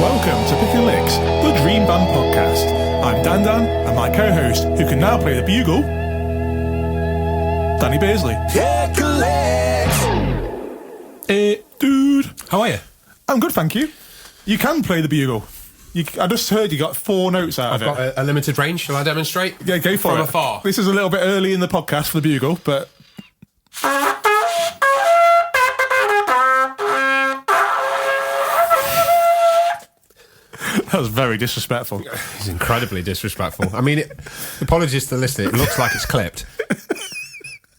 Welcome to Pick a Licks, the Dream Band podcast. I'm Dan Dan, and my co-host, who can now play the bugle, Danny Beardsley. Pick a Licks! Dude. How are you? I'm good, thank you. You can play the bugle. I just heard you got 4 notes out I've of it. got a limited range. Shall I demonstrate? Yeah, go for it. From afar. This is a little bit early in the podcast for the bugle, but... That was very disrespectful. It's incredibly disrespectful. I mean, apologies to the listener. It looks like it's clipped.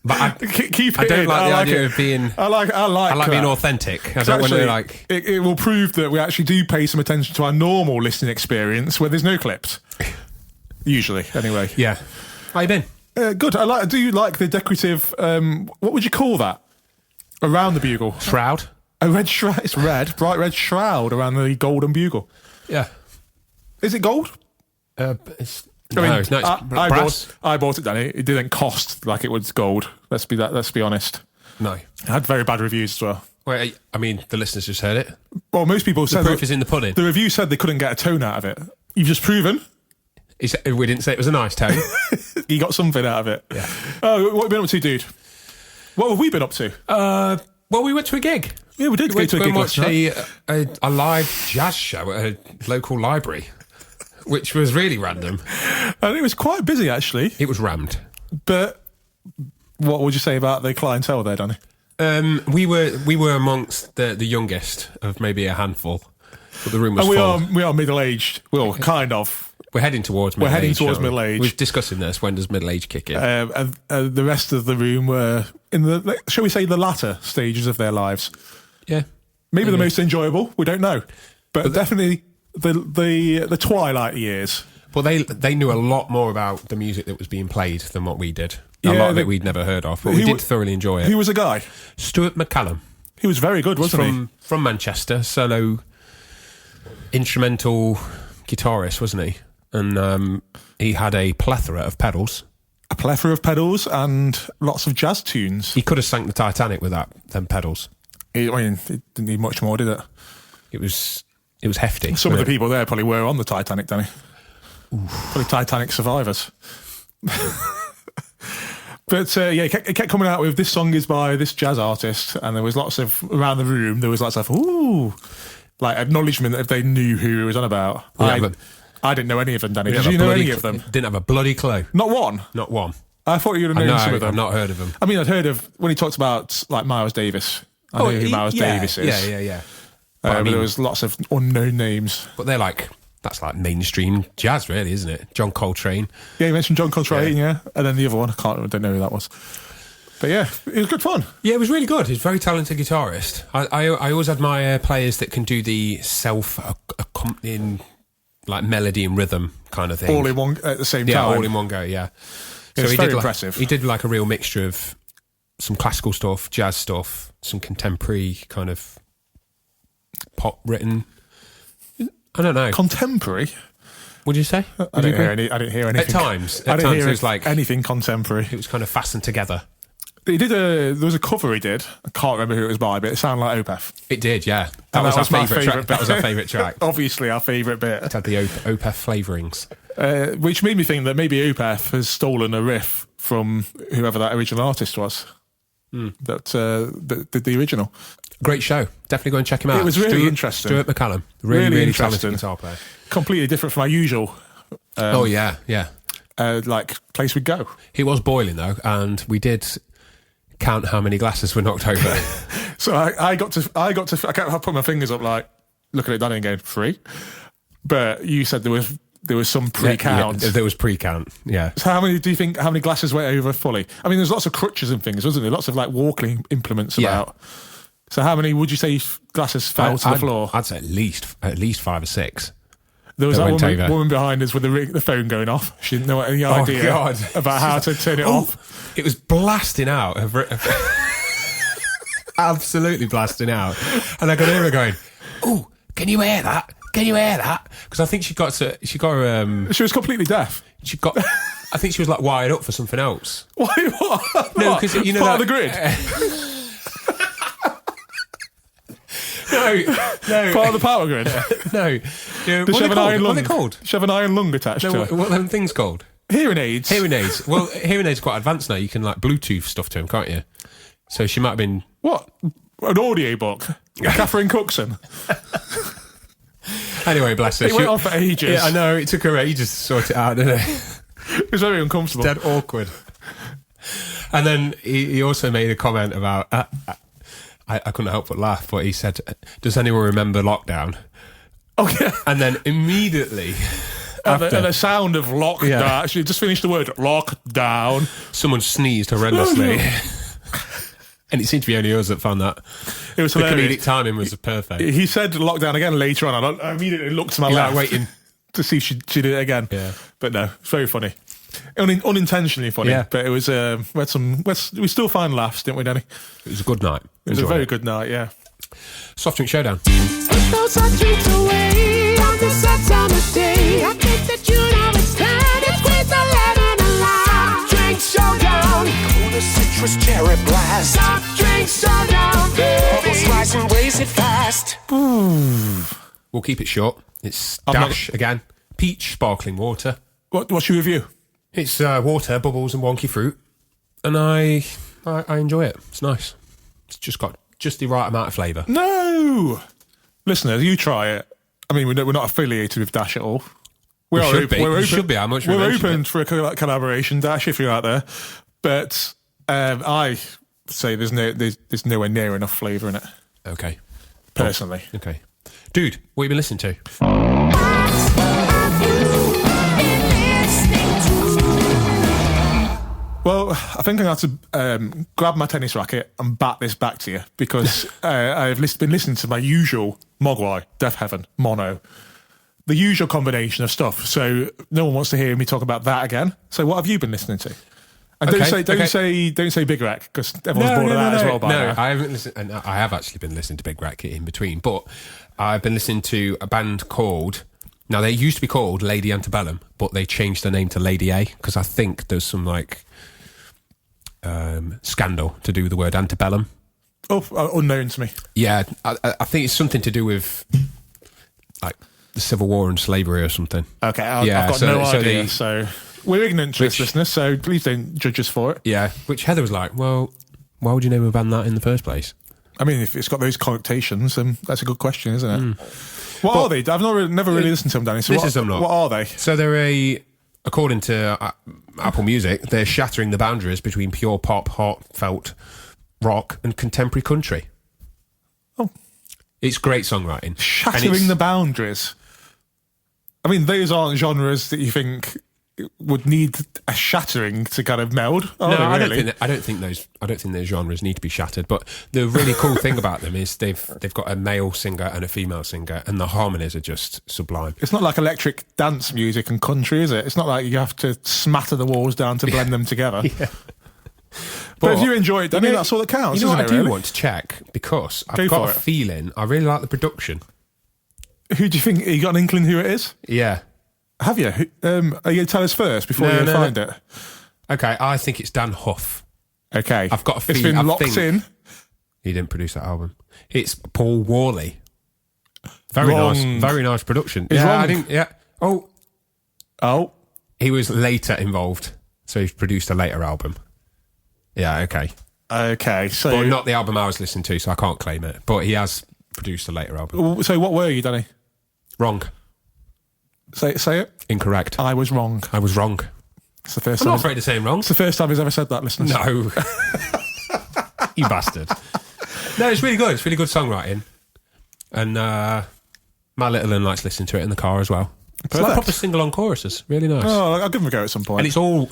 But I don't like the idea of being... I like being authentic. I don't want to like... It will prove that we actually do pay some attention to our normal listening experience where there's no clips. Usually, anyway. Yeah. How you been? Good. I do like the decorative... what would you call that? Around the bugle. Shroud? A red shroud. It's red. Bright red shroud around the golden bugle. Yeah. Is it gold? It's... I brass. I bought it, Danny. It didn't cost like it was gold. Let's be honest. No. It had very bad reviews as well. Wait, I mean, the listeners just heard it. Well, most people said... The proof is in the pudding. The review said they couldn't get a tone out of it. You've just proven... We didn't say it was a nice tone. You got something out of it. Yeah. Oh, what have you been up to, dude? What have we been up to? Well, we went to a gig. Yeah, we did go to a gig. We watched a live jazz show at a local library, which was really random. And it was quite busy, actually. It was rammed. But what would you say about the clientele there, Danny? We were amongst the youngest of maybe a handful, but the room was full. We are middle-aged. Well, kind of. We're heading towards middle age. We're heading towards middle age. We're discussing this. When does middle age kick in? And the rest of the room were in the, shall we say, the latter stages of their lives. Yeah. Maybe the most enjoyable. We don't know. But definitely the twilight years. Well, they knew a lot more about the music that was being played than what we did. A lot of it we'd never heard of, but we did thoroughly enjoy it. Who was the guy? Stuart McCallum. He was very good, wasn't he? From Manchester, solo instrumental guitarist, wasn't he? And he had a plethora of pedals. A plethora of pedals and lots of jazz tunes. He could have sank the Titanic with them pedals. It didn't need much more, did it? It was hefty. Some of the people there probably were on the Titanic, Danny. Probably Titanic survivors. But it kept coming out with, this song is by this jazz artist, and there was lots of, around the room, there was lots of, ooh, like acknowledgement that they knew who he was on about. I didn't know any of them, Danny. Did you know any of them? Didn't have a bloody clue. Not one? Not one. I thought you'd have known some of them. I've not heard of them. I mean, I'd heard of, when he talked about, like, Miles Davis. I know who Miles Davis is. Yeah. But there was lots of unknown names. But that's like mainstream jazz, really, isn't it? John Coltrane. Yeah, you mentioned John Coltrane, yeah. And then the other one, I don't know who that was. But yeah, it was good fun. Yeah, it was really good. He's a very talented guitarist. I always admire players that can do the self-accompanying, like, melody and rhythm kind of thing. All in one, at the same time. Yeah, all in one go, yeah. So it's very impressive. He did like a real mixture of some classical stuff, jazz stuff, some contemporary kind of pop written. I don't know. Contemporary? What did you say? I didn't hear anything. At times it was like anything contemporary. It was kind of fastened together. There was a cover he did. I can't remember who it was by, but it sounded like Opeth. It did, yeah. That was our favourite track. That was our favourite track. Obviously, our favourite bit. It had the Opeth flavourings. Which made me think that maybe Opeth has stolen a riff from whoever that original artist was. That did the original. Great show. Definitely go and check him out. It was really interesting. Stuart McCallum. Really talented guitar player. Completely different from our usual. Yeah. Like place we'd go. He was boiling though, and we did count how many glasses were knocked over. So I can't put my fingers up like looking at Danny and going 3. But you said there was some pre-count. Yeah, there was pre-count. Yeah. So how many glasses went over fully? I mean, there's lots of crutches and things, wasn't there? Lots of like walking implements about. So how many would you say glasses fell to the floor? I'd say at least 5 or 6. There was that woman behind us with the phone going off. She didn't know any idea about how to turn it off. It was blasting out. Absolutely blasting out. And I could hear her going, "Oh, can you hear that? Can you hear that?" Because I think she was completely deaf. I think she was like wired up for something else. Why? What? No, because you know part of the grid. No. Part of the power grid. No. Yeah, what are they called? Does she have an iron lung attached to her? What are them things called? Hearing aids. Hearing aids. Well, hearing aids are quite advanced now. You can like Bluetooth stuff to them, can't you? So she might have been... What? An audio book? Catherine Cookson? Anyway, bless her. It went on for ages. Yeah, I know. It took her ages to sort it out, didn't it? It was very uncomfortable. Dead awkward. And then he also made a comment about... I couldn't help but laugh, but he said, does anyone remember lockdown? Oh, yeah. And then immediately... And the sound of lockdown. Yeah. She just finished the word lockdown. Someone sneezed horrendously. And it seemed to be only us that found that. It was the hilarious. Comedic timing was perfect. He said lockdown again later on. I immediately looked to my left, waiting to see if she did it again. Yeah. But no, it's very funny. Unintentionally funny. Yeah. But it was. We still find laughs, didn't we, Danny? It was a good night. It was a very good night. Yeah. Soft drink showdown. Those soft drinks away on the sad time of day. I think that you know it's time. It's with the lemon and lime. Drink showdown. Cola citrus cherry blast. Soft drink showdown, baby. Bubbles rise and raise it fast. We'll keep it short. It's Dash again. Peach sparkling water. What's your review? It's water, bubbles, and wonky fruit, and I enjoy it. It's nice. It's just got just the right amount of flavour. No, listeners, you try it. I mean, we're not affiliated with Dash at all. We should be. We should be. How much we're open for a collaboration, Dash, if you're out there. But I say there's nowhere near enough flavour in it. Okay. Personally. Okay. Dude, what have you been listening to? Well, I think I'm going to have to grab my tennis racket and bat this back to you because I've been listening to my usual Mogwai, Death Heaven, Mono, the usual combination of stuff. So no one wants to hear me talk about that again. So what have you been listening to? And don't say Big Wreck because everyone's bored of that as well. By now. I haven't listened, and I have actually been listening to Big Wreck in between, but I've been listening to a band called. Now they used to be called Lady Antebellum, but they changed their name to Lady A because I think there's some like. Scandal to do with the word antebellum. Oh, unknown to me. Yeah, I think it's something to do with like the Civil War and slavery or something. Okay, I've got no idea. So we're ignorant to this, listeners, so please don't judge us for it. Yeah, which Heather was like, well, why would you name a band that in the first place? I mean, if it's got those connotations, that's a good question, isn't it? What are they? I've never really listened to them, Danny. So what are they? So they're according to Apple Music, they're shattering the boundaries between pure pop, heartfelt rock and contemporary country. Oh. It's great songwriting. Shattering the boundaries. I mean, those aren't genres that you think would need a shattering to kind of meld. No, I don't think those genres need to be shattered. But the really cool thing about them is they've got a male singer and a female singer, and the harmonies are just sublime. It's not like electric dance music and country, is it? It's not like you have to smatter the walls down to blend them together. Yeah. But if you enjoy it, that's all that counts. You know what I do really? want to check because I've got a feeling I really like the production. Who do you think? You got an inkling who it is? Yeah. Have you? Are you going to tell us first before you find it? Okay, I think it's Dan Huff. Okay. I've got a feeling. It's been locked in. He didn't produce that album. It's Paul Worley. Very nice production. Oh. He was later involved, so he's produced a later album. Yeah, okay. Okay, so... But not the album I was listening to, so I can't claim it. But he has produced a later album. So what were you, Danny? Wrong. Say it. Incorrect. I was wrong. It's the first I'm time. not afraid to say him wrong. It's the first time he's ever said that, listeners. No. You bastard. No, it's really good. It's really good songwriting. And my little one likes listening to it in the car as well. Perfect. It's like proper sing-along choruses. Really nice. Oh, I'll give him a go at some point. And it's all...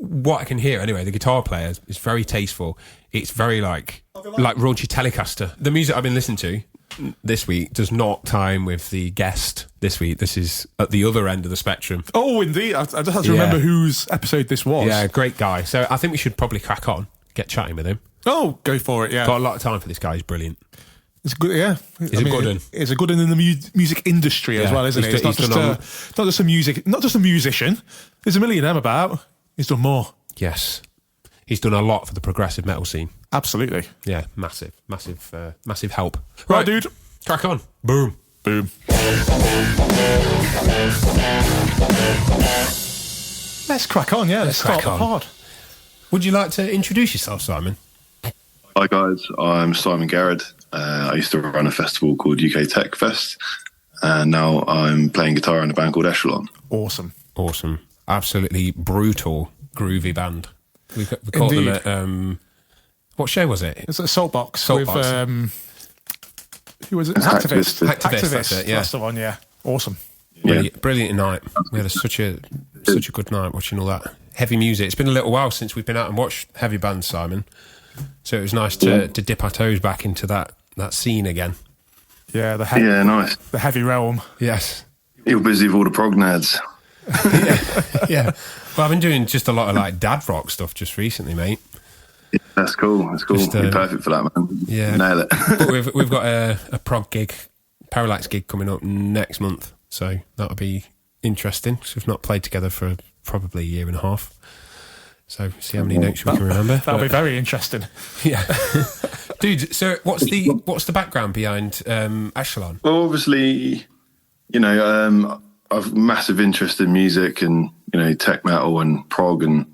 What I can hear anyway, the guitar player is very tasteful. It's very like raunchy Telecaster. The music I've been listening to this week does not time with the guest this week. This is at the other end of the spectrum. Oh, indeed. I just had to remember whose episode this was. Yeah, great guy. So I think we should probably crack on, get chatting with him. Oh, go for it, yeah. Got a lot of time for this guy. He's brilliant. It's good, yeah. He's a good one. It's a good one in the music industry as well, isn't it? It's not just a musician. There's a million of them about. He's done more. Yes. He's done a lot for the progressive metal scene. Absolutely. Yeah, massive help. Right, dude. Crack on. Boom. Boom. Let's crack on, yeah. Let's start the pod. Would you like to introduce yourself, Simon? Hi guys, I'm Simon Garrod. I used to run a festival called UK Tech Fest, and now I'm playing guitar in a band called Eschalon. Awesome. Absolutely brutal, groovy band. We caught them at what show was it? It's a Saltbox Saltbox. With who was it? Activist. Activist, that's it, yeah. That's the one, yeah. Awesome. Brilliant night. We had such a good night watching all that heavy music. It's been a little while since we've been out and watched heavy bands, Simon. So it was nice to dip our toes back into that scene again. Yeah, nice. The heavy realm. Yes. You're busy with all the prog nads. Yeah. Well, I've been doing just a lot of like dad rock stuff just recently, mate. Yeah, that's cool. Just, you're perfect for that, man. Yeah. Nail it. But we've got a prog gig, Parallax gig coming up next month. So that'll be interesting because we've not played together for probably a year and a half. So see how many notes we can remember. That'll be very interesting. Yeah. Dude, so what's the background behind Eschalon? Well, obviously, I've massive interest in music and, tech metal and prog and,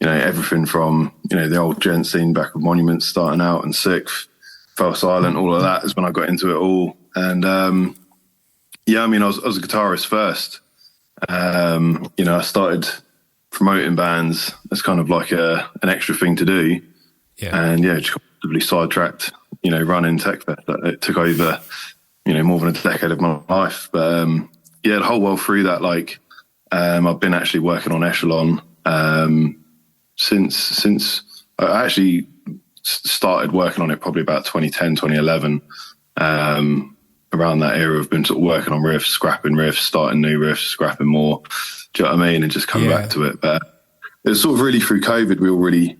everything from, the old gent scene back with Monuments starting out and Sixth, Fell Silent, all of that is when I got into it all. And, I was a guitarist first. I started promoting bands as kind of like an extra thing to do. Yeah. And just completely sidetracked, running Tech Fest. It took over, more than a decade of my life. But the whole while through that, I've been actually working on Eschalon since I actually started working on it probably about 2010, 2011. Around that era, I've been sort of working on riffs, scrapping riffs, starting new riffs, scrapping more. Do you know what I mean? And just coming back to it. But it was sort of really through COVID, we all really,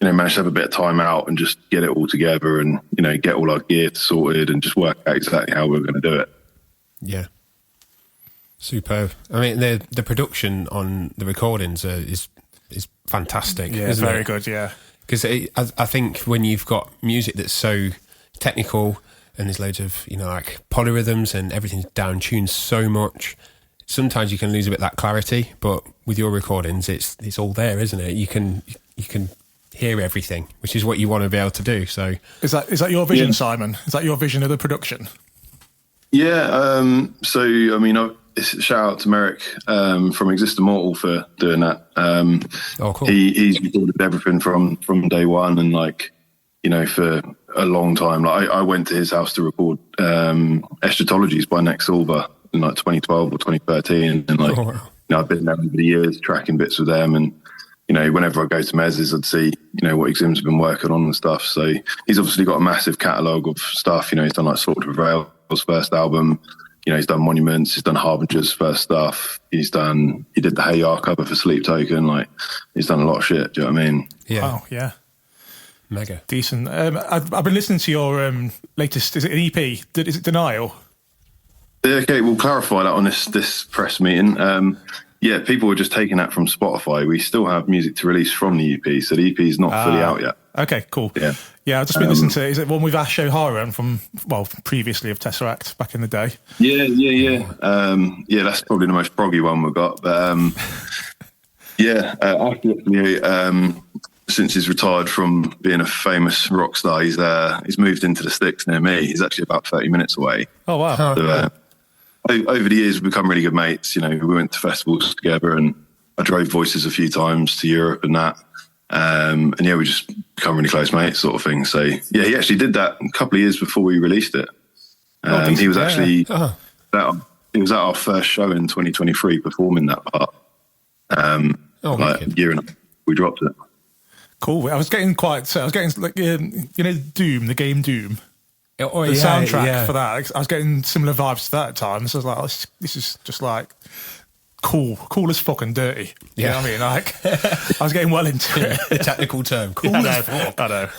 managed to have a bit of time out and just get it all together and, get all our gear sorted and just work out exactly how we were going to do it. Yeah. Superb. I mean, the production on the recordings is fantastic. Yeah, it's very good, yeah. Because I think when you've got music that's so technical and there's loads of, like polyrhythms and everything's down-tuned so much, sometimes you can lose a bit of that clarity, but with your recordings, it's all there, isn't it? You can hear everything, which is what you want to be able to do. So is that your vision, Simon? Is that your vision of the production? Yeah. Shout out to Merrick from Exist Immortal for doing that. Cool. He's recorded everything from day one, and for a long time. I went to his house to record Eschatologies by Next Silver in 2012 or 2013, and I've been there over the years tracking bits with them, and whenever I go to Mez's, I'd see what Exim's been working on and stuff. So he's obviously got a massive catalogue of stuff. He's done Sword of Prevail's first album. He's done Monuments. He's done Harbinger's first stuff. He did the Hey Ya cover for Sleep Token. He's done a lot of shit. Do you know what I mean? Yeah. Oh yeah. Mega decent. I've been listening to your latest. Is it an EP? Is it Denial? Okay, we'll clarify that on this press meeting. People were just taking that from Spotify. We still have music to release from the EP, so the EP is not fully out yet. Okay, cool. Yeah, I've just been listening to. Is it one with Ash O'Hara from previously of Tesseract back in the day? Yeah. That's probably the most proggy one we've got. But Ash, since he's retired from being a famous rock star, he's moved into the sticks near me. He's actually about 30 minutes away. Oh wow! So, over the years, we've become really good mates. We went to festivals together, and I drove Voices a few times to Europe and that. We just become really close mates, sort of thing. So he actually did that a couple of years before we released it. He was actually he was at our first show in 2023 performing that part. A year and we dropped it. Cool. I was getting like Doom, the game Doom. The soundtrack for that. I was getting similar vibes to that at times. So I was like, this is just like cool as fucking dirty. You know what I mean? I was getting well into it. The technical term, cool as fuck. I know.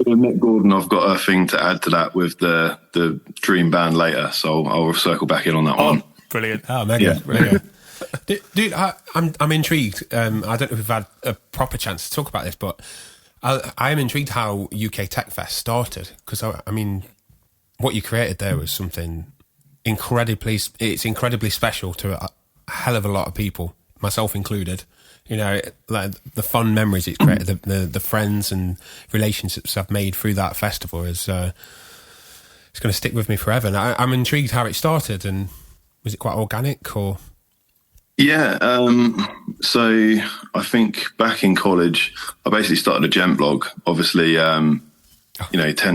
Nick Gordon, I've got a thing to add to that with the Dream band later, so I'll circle back in on that one. Brilliant. Oh, mega. Dude, I'm intrigued. I don't know if we've had a proper chance to talk about this, but I am intrigued how UK Tech Fest started, because I mean, what you created there was something incredibly special to a hell of a lot of people, myself included. You know, like the fun memories it's created, the friends and relationships I've made through that festival is it's going to stick with me forever. And I'm intrigued how it started. And was it quite organic or? Yeah, so I think back in college, I basically started a gent blog. Obviously, 10,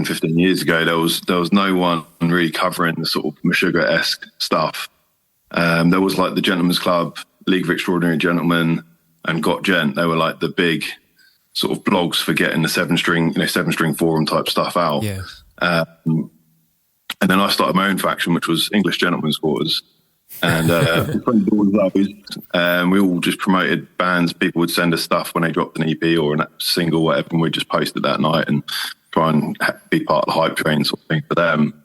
15 years ago, there was no one really covering the sort of Meshuggah-esque stuff. There was like the Gentlemen's Club, League of Extraordinary Gentlemen, and Got Gent. They were like the big sort of blogs for getting the seven string forum type stuff out. Yeah. And then I started my own faction, which was English Gentlemen's Quarters. And we all just promoted bands. People would send us stuff when they dropped an EP or a single, whatever, and we'd just post it that night and try and be part of the hype train sort of thing for them.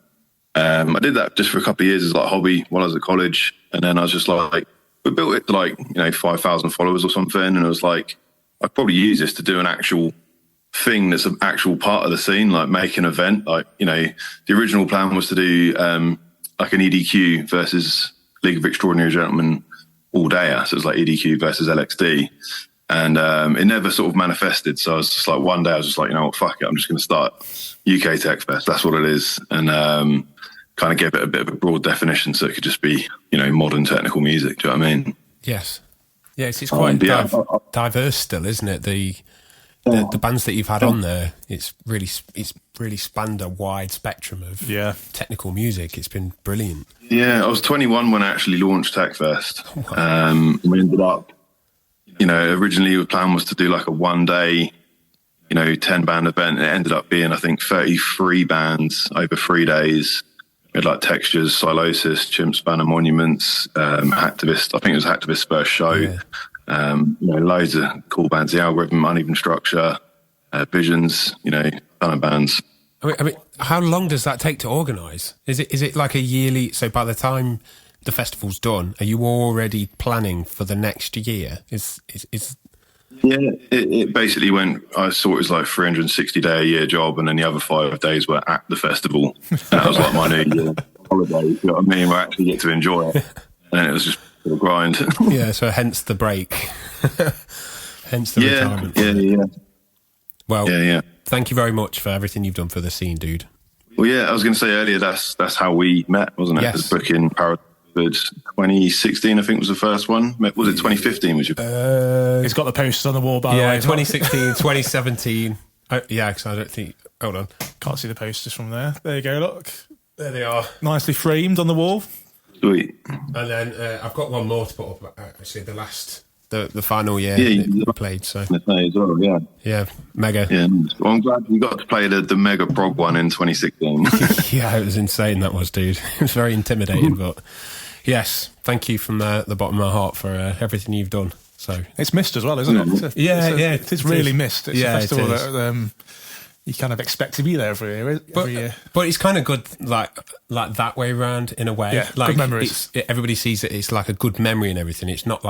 I did that just for a couple of years as like a hobby while I was at college. And then I was just like, we built it to like, 5,000 followers or something. And it was like, I'd probably use this to do an actual thing that's an actual part of the scene, like make an event. Like, the original plan was to do like an EDQ versus League of Extraordinary Gentlemen all day. So it was like EDQ versus LXD. And it never sort of manifested. So I was just like, one day I was just like, you know what, fuck it. I'm just going to start UK Tech Fest. That's what it is. And kind of give it a bit of a broad definition so it could just be, modern technical music. Do you know what I mean? Yes. Yes, it's quite diverse still, isn't it? The bands that you've had on there, it's really spanned a wide spectrum of technical music. It's been brilliant. Yeah, I was 21 when I actually launched TechFest. We ended up, originally the plan was to do like a 1 day, 10 band event. It ended up being, I think, 33 bands over 3 days. We had like Textures, Silosis, Chimps, Banner Monuments, Activist. I think it was Activist's first show. Yeah. Loads of cool bands. The Algorithm, Uneven Structure, Visions. Ton of bands. I mean, how long does that take to organise? Is it like a yearly? So by the time the festival's done, are you already planning for the next year? Yeah, it basically went. I saw it was like 360-day a year job, and then the other 5 days were at the festival. That was like my new year holiday. You know what I mean? Where I actually get to enjoy it, and it was just a grind. Yeah, so hence the break, hence the retirement. Yeah. Well, thank you very much for everything you've done for the scene, dude. Well, yeah, I was going to say earlier that's how we met, wasn't it? Yes. This book in Paris. 2016, I think, was the first one. Was it 2015? Was your? It's got the posters on the wall, by the way. 2016, 2017. Because I don't think. Hold on, can't see the posters from there. There you go. Look, there they are, nicely framed on the wall. Sweet. And then I've got one more to put up. Actually, the final year we played. So as well, yeah, mega. Yeah, well, I'm glad you got to play the mega prog one in 2016. Yeah, it was insane. That was, dude. It was very intimidating, but. Yes, thank you from the bottom of my heart for everything you've done. So it's missed as well, isn't it? It's really missed. It's a festival that you kind of expect to be there every year. But it's kind of good, like that way around in a way. Yeah, like good memories. Everybody sees it. It's like a good memory and everything. It's not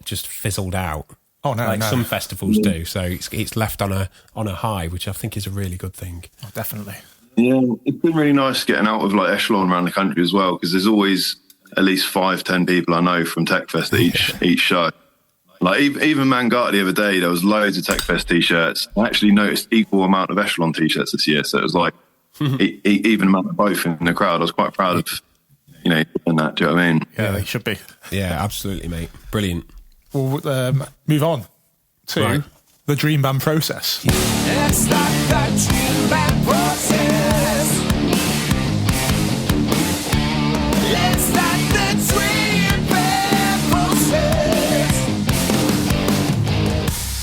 just fizzled out. Oh no, like some festivals do. So it's left on a high, which I think is a really good thing. Oh, definitely. Yeah, it's been really nice getting out of like Eschalon around the country as well, because there's always at least 5-10 people I know from TechFest at each show. Like even Mangata the other day, there was loads of TechFest t-shirts. I actually noticed equal amount of Eschalon t-shirts this year, so it was like even amount of both in the crowd. I was quite proud of doing that. Do you know what I mean? Yeah, they should be. Yeah, absolutely, mate. Brilliant. We'll move on to the Dream Band process. It's like the Dream Band process. It's like the Dream Band process.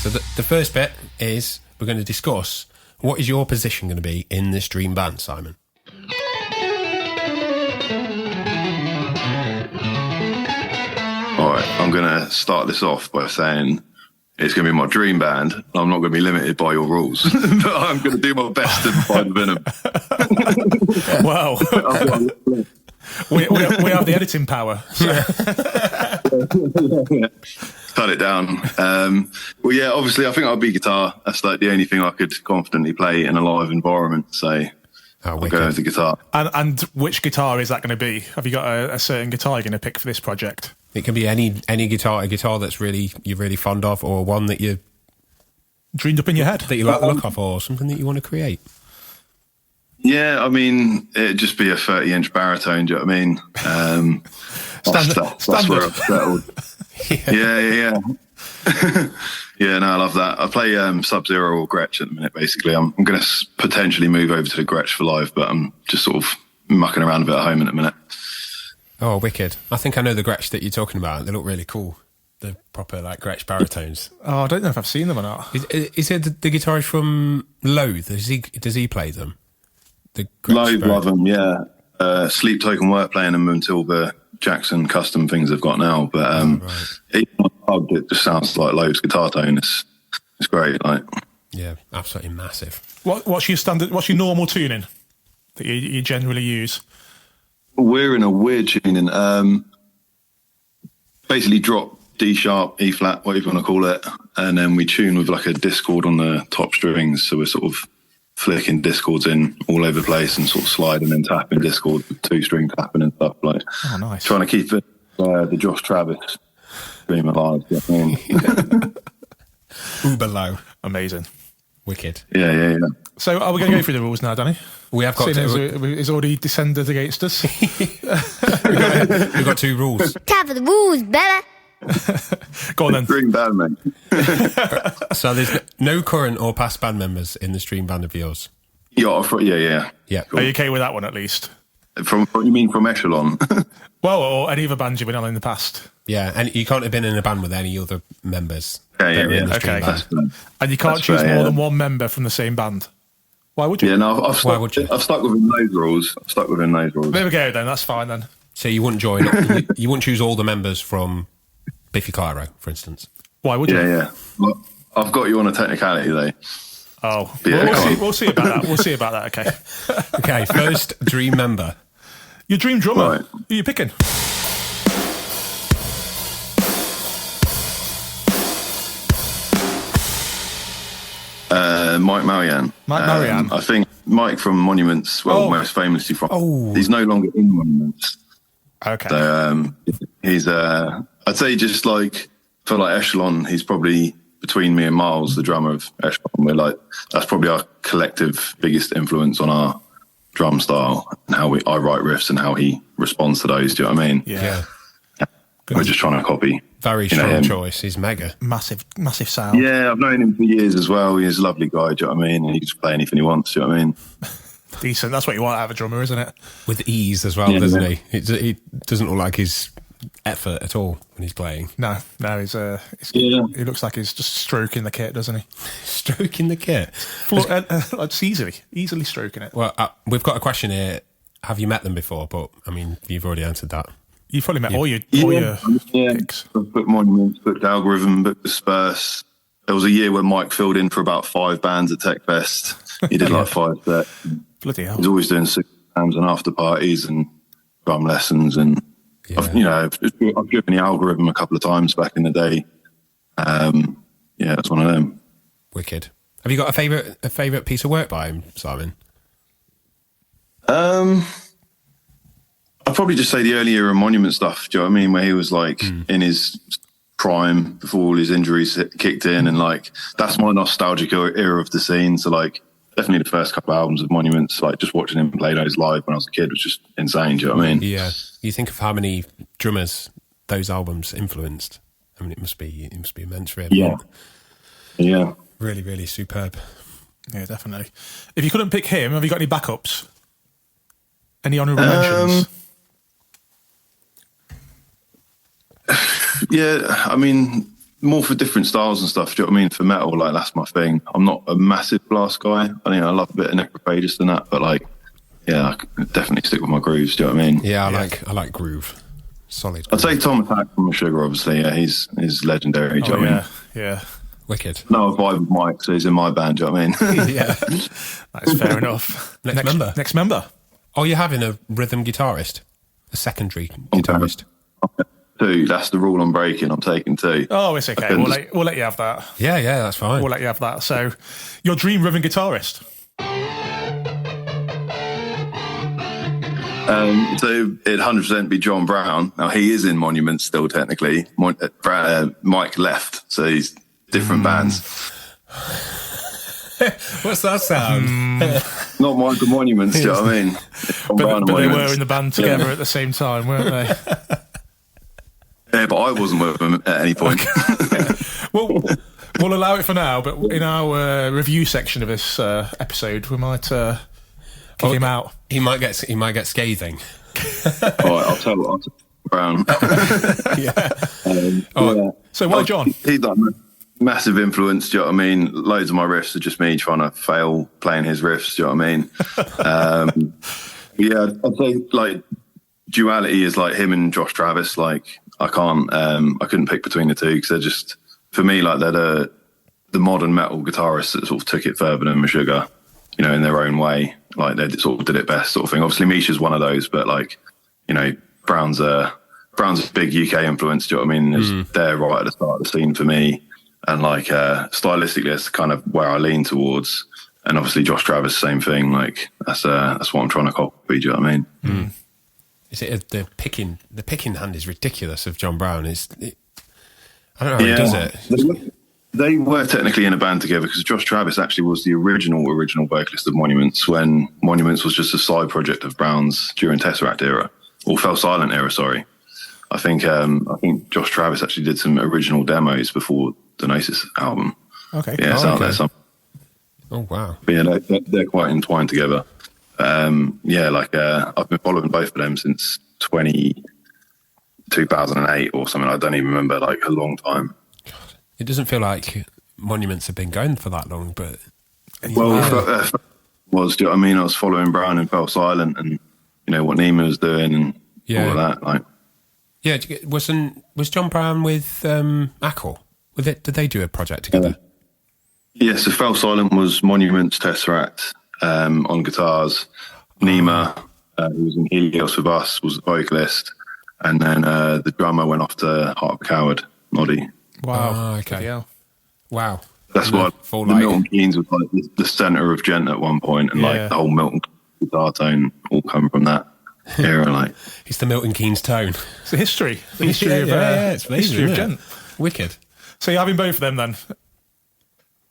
So the first bit is we're going to discuss what is your position going to be in this Dream Band, Simon? All right, I'm going to start this off by saying it's going to be my dream band. I'm not going to be limited by your rules, but I'm going to do my best to find venom. Wow. we have the editing power. So. Cut it down. Well, yeah, obviously, I think I'll be guitar. That's like the only thing I could confidently play in a live environment. So I'll go with the guitar. And which guitar is that going to be? Have you got a certain guitar you're going to pick for this project? It can be any guitar, a guitar that's you're really fond of, or one that you dreamed up in your head that you like the look of, or something that you want to create. Yeah, I mean, it'd just be a 30-inch baritone. Do you know what I mean? That's where I've settled. Yeah. Yeah, no, I love that. I play Sub-Zero or Gretsch at the minute, basically. I'm going to potentially move over to the Gretsch for live, but I'm just sort of mucking around a bit at home in a minute. Oh, wicked. I think I know the Gretsch that you're talking about. They look really cool. The proper, like, Gretsch baritones. Oh, I don't know if I've seen them or not. Is it the guitarist from Loathe? Does he play them? The Loathe, love them, yeah. Sleep Token weren't playing them until the Jackson custom things they've got now, but it just sounds like Loathes guitar tone. It's great, like. Yeah, absolutely massive. What's your standard? What's your normal tuning that you generally use? We're in a weird tuning. Basically, drop D sharp, E flat, whatever you want to call it, and then we tune with like a discord on the top strings. So we're sort of flicking discords in all over the place and sort of sliding and tapping discords with 2-string tapping and stuff like. Oh, nice. Trying to keep it the Josh Travis dream alive. You know what I mean? Uber low. Amazing. Wicked. Yeah. So are we going to go through the rules now, Danny? We have got He's already descended against us. We've got 2 rules. Time for the rules, baby. Go on then. Dream band, mate. So there's no current or past band members in the stream band of yours? Yeah. Cool. Are you okay with that one at least? You mean from Eschalon? Well, or any other bands you've been on in the past? Yeah, and you can't have been in a band with any other members. Yeah. Okay. And you can't choose more than one member from the same band? Why would you? Yeah, no, I've stuck within those rules. There we go then, that's fine then. So you wouldn't join, you wouldn't choose all the members from Biffy Clyro, for instance? Why would you? Yeah. Well, I've got you on a technicality though. Oh, Yeah, we'll see about that. We'll see about that, okay. Okay, first dream member. Your dream drummer. Right. Who are you picking? Mike Marianne. Mike Marianne. I think Mike from Monuments, most famously from. Oh. He's no longer in Monuments. Okay. So he's, I'd say just like, for like Eschalon, he's probably between me and Miles, the drummer of Eschalon. We're like, that's probably our collective biggest influence on our drum style and how I write riffs and how he responds to those. Do you know what I mean? Yeah. We're just trying to copy. Very strong choice. He's mega. Massive sound. Yeah, I've known him for years as well. He's a lovely guy, do you know what I mean? And he can just play anything he wants, do you know what I mean? Decent. That's what you want out of a drummer, isn't it? With ease as well, doesn't he? He doesn't look like his effort at all when he's playing. No, he looks like he's just stroking the kit, doesn't he? Stroking the kit? Just easily stroking it. Well, we've got a question here. Have you met them before? But, I mean, you've already answered that. You've probably met all your picks. I've booked Monuments, booked Algorithm, booked Disperse. There was a year where Mike filled in for about 5 bands at Tech Fest. He did like 5 sets. Bloody hell. He's always doing 6 bands and after parties and drum lessons. And, I've driven the Algorithm a couple of times back in the day. It's one of them. Wicked. Have you got a favourite piece of work by him, Simon? I'd probably just say the early era Monument stuff. Do you know what I mean? Where he was like in his prime before all his injuries kicked in, and like that's my nostalgic era of the scene. So like definitely the first couple of albums of Monuments, like just watching him play those live when I was a kid was just insane. Do you know what I mean? Yeah. You think of how many drummers those albums influenced. I mean, it must be immense, really. Yeah. Really, really superb. Yeah, definitely. If you couldn't pick him, have you got any backups? Any honourable mentions? Yeah, I mean, more for different styles and stuff. Do you know what I mean? For metal, like that's my thing. I'm not a massive blast guy. I love a bit of Necrophagus and that, but like, yeah, I could definitely stick with my grooves. Do you know what I mean? Yeah, I like groove. Solid. I'd say Tom Attack from Sugar, obviously. Yeah, he's legendary. Do you know what I mean? Yeah. Wicked. No, I vibe with Mike, so he's in my band. Do you know what I mean? Yeah, that's fair enough. Next member. Oh, you're having a rhythm guitarist, a secondary guitarist. 2. That's the rule I'm breaking. I'm taking 2. Oh, it's okay. We'll let you have that. Yeah, that's fine. We'll let you have that. So, your dream rhythm guitarist. So it'd 100% be John Brown. Now he is in Monuments still technically. Mike left, so he's different bands. What's that sound? Not Michael Monuments, do you know what I mean? But they were in the band together at the same time, weren't they? Yeah, but I wasn't with them at any point. Well, we'll allow it for now, but in our review section of this episode, we might kick him out. He might get scathing. All right, I'll tell Brown. Yeah. So why John? He's like massive influence, do you know what I mean? Loads of my riffs are just me trying to fail playing his riffs, do you know what I mean? Yeah, I'd say like duality is like him and Josh Travis. Like I couldn't pick between the two because they're just, for me, like they're the modern metal guitarists that sort of took it further than Meshuggah, you know, in their own way. Like they sort of did it best, sort of thing. Obviously, Misha's one of those, but like, you know, Brown's a big UK influence. Do you know what I mean? They're right at the start of the scene for me, and like stylistically, that's kind of where I lean towards. And obviously, Josh Travis, same thing. Like that's what I'm trying to copy. Do you know what I mean? Is it the picking hand is ridiculous of John Brown? I don't know how he does it. They were technically in a band together because Josh Travis actually was the original vocalist of Monuments when Monuments was just a side project of Brown's during Tesseract era, or Fell Silent era, sorry. I think Josh Travis actually did some original demos before the Gnosis album. Okay. Yeah, it's out there somewhere. Oh, wow. But yeah, they're quite entwined together. I've been following both of them since 2008 or something. I don't even remember, like a long time. It doesn't feel like Monuments have been going for that long, but... Well, do you know what I mean? I was following Brown and Fell Silent and, you know, what Nima was doing and all of that. Like, yeah, was John Brown with Ackle? Did they do a project together? Yeah, so Fell Silent was Monuments, Tesseract on guitars. Nima, who was in Helios with us, was the vocalist. And then the drummer went off to Heart of a Coward, Noddy. Wow. Oh, okay. Yeah. Wow. That's why the Milton Keynes was like the centre of Gent at one point, and like the whole Milton guitar tone all come from that era. Like it's the Milton Keynes tone. It's the history of it's amazing, history of Gent. Wicked. So you're having both of them then?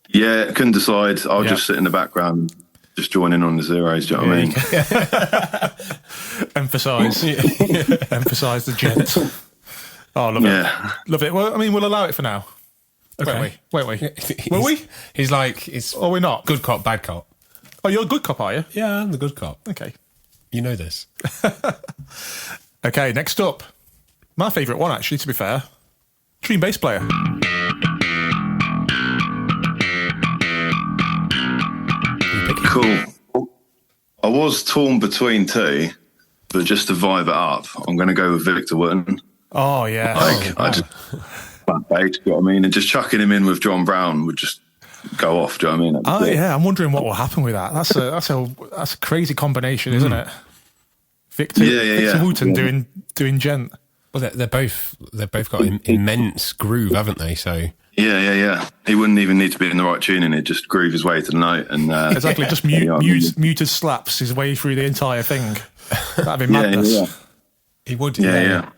Yeah, couldn't decide. I'll just sit in the background, just join in on the zeros. Do you know what I mean? Emphasise the Gent. Oh, love it. Love it. Well, I mean, we'll allow it for now. Okay. Won't we? Will we? He's like, it's... Or we're not? Good cop, bad cop. Oh, you're a good cop, are you? Yeah, I'm the good cop. Okay. You know this. Okay, next up. My favourite one, actually, to be fair. Dream bass player. Cool. I was torn between two, but just to vibe it up, I'm going to go with Victor Wooten. Oh, yeah. I just flat bass, you know what I mean? And just chucking him in with John Brown would just go off, do you know what I mean? Yeah, I'm wondering what will happen with that. That's a crazy combination, isn't it? Victor Wooten doing Gent. Well, they've both got immense groove, haven't they? So yeah. He wouldn't even need to be in the right tuning; he'd just groove his way to the note, and exactly, just muted slaps his way through the entire thing. That'd be madness. Yeah. He would,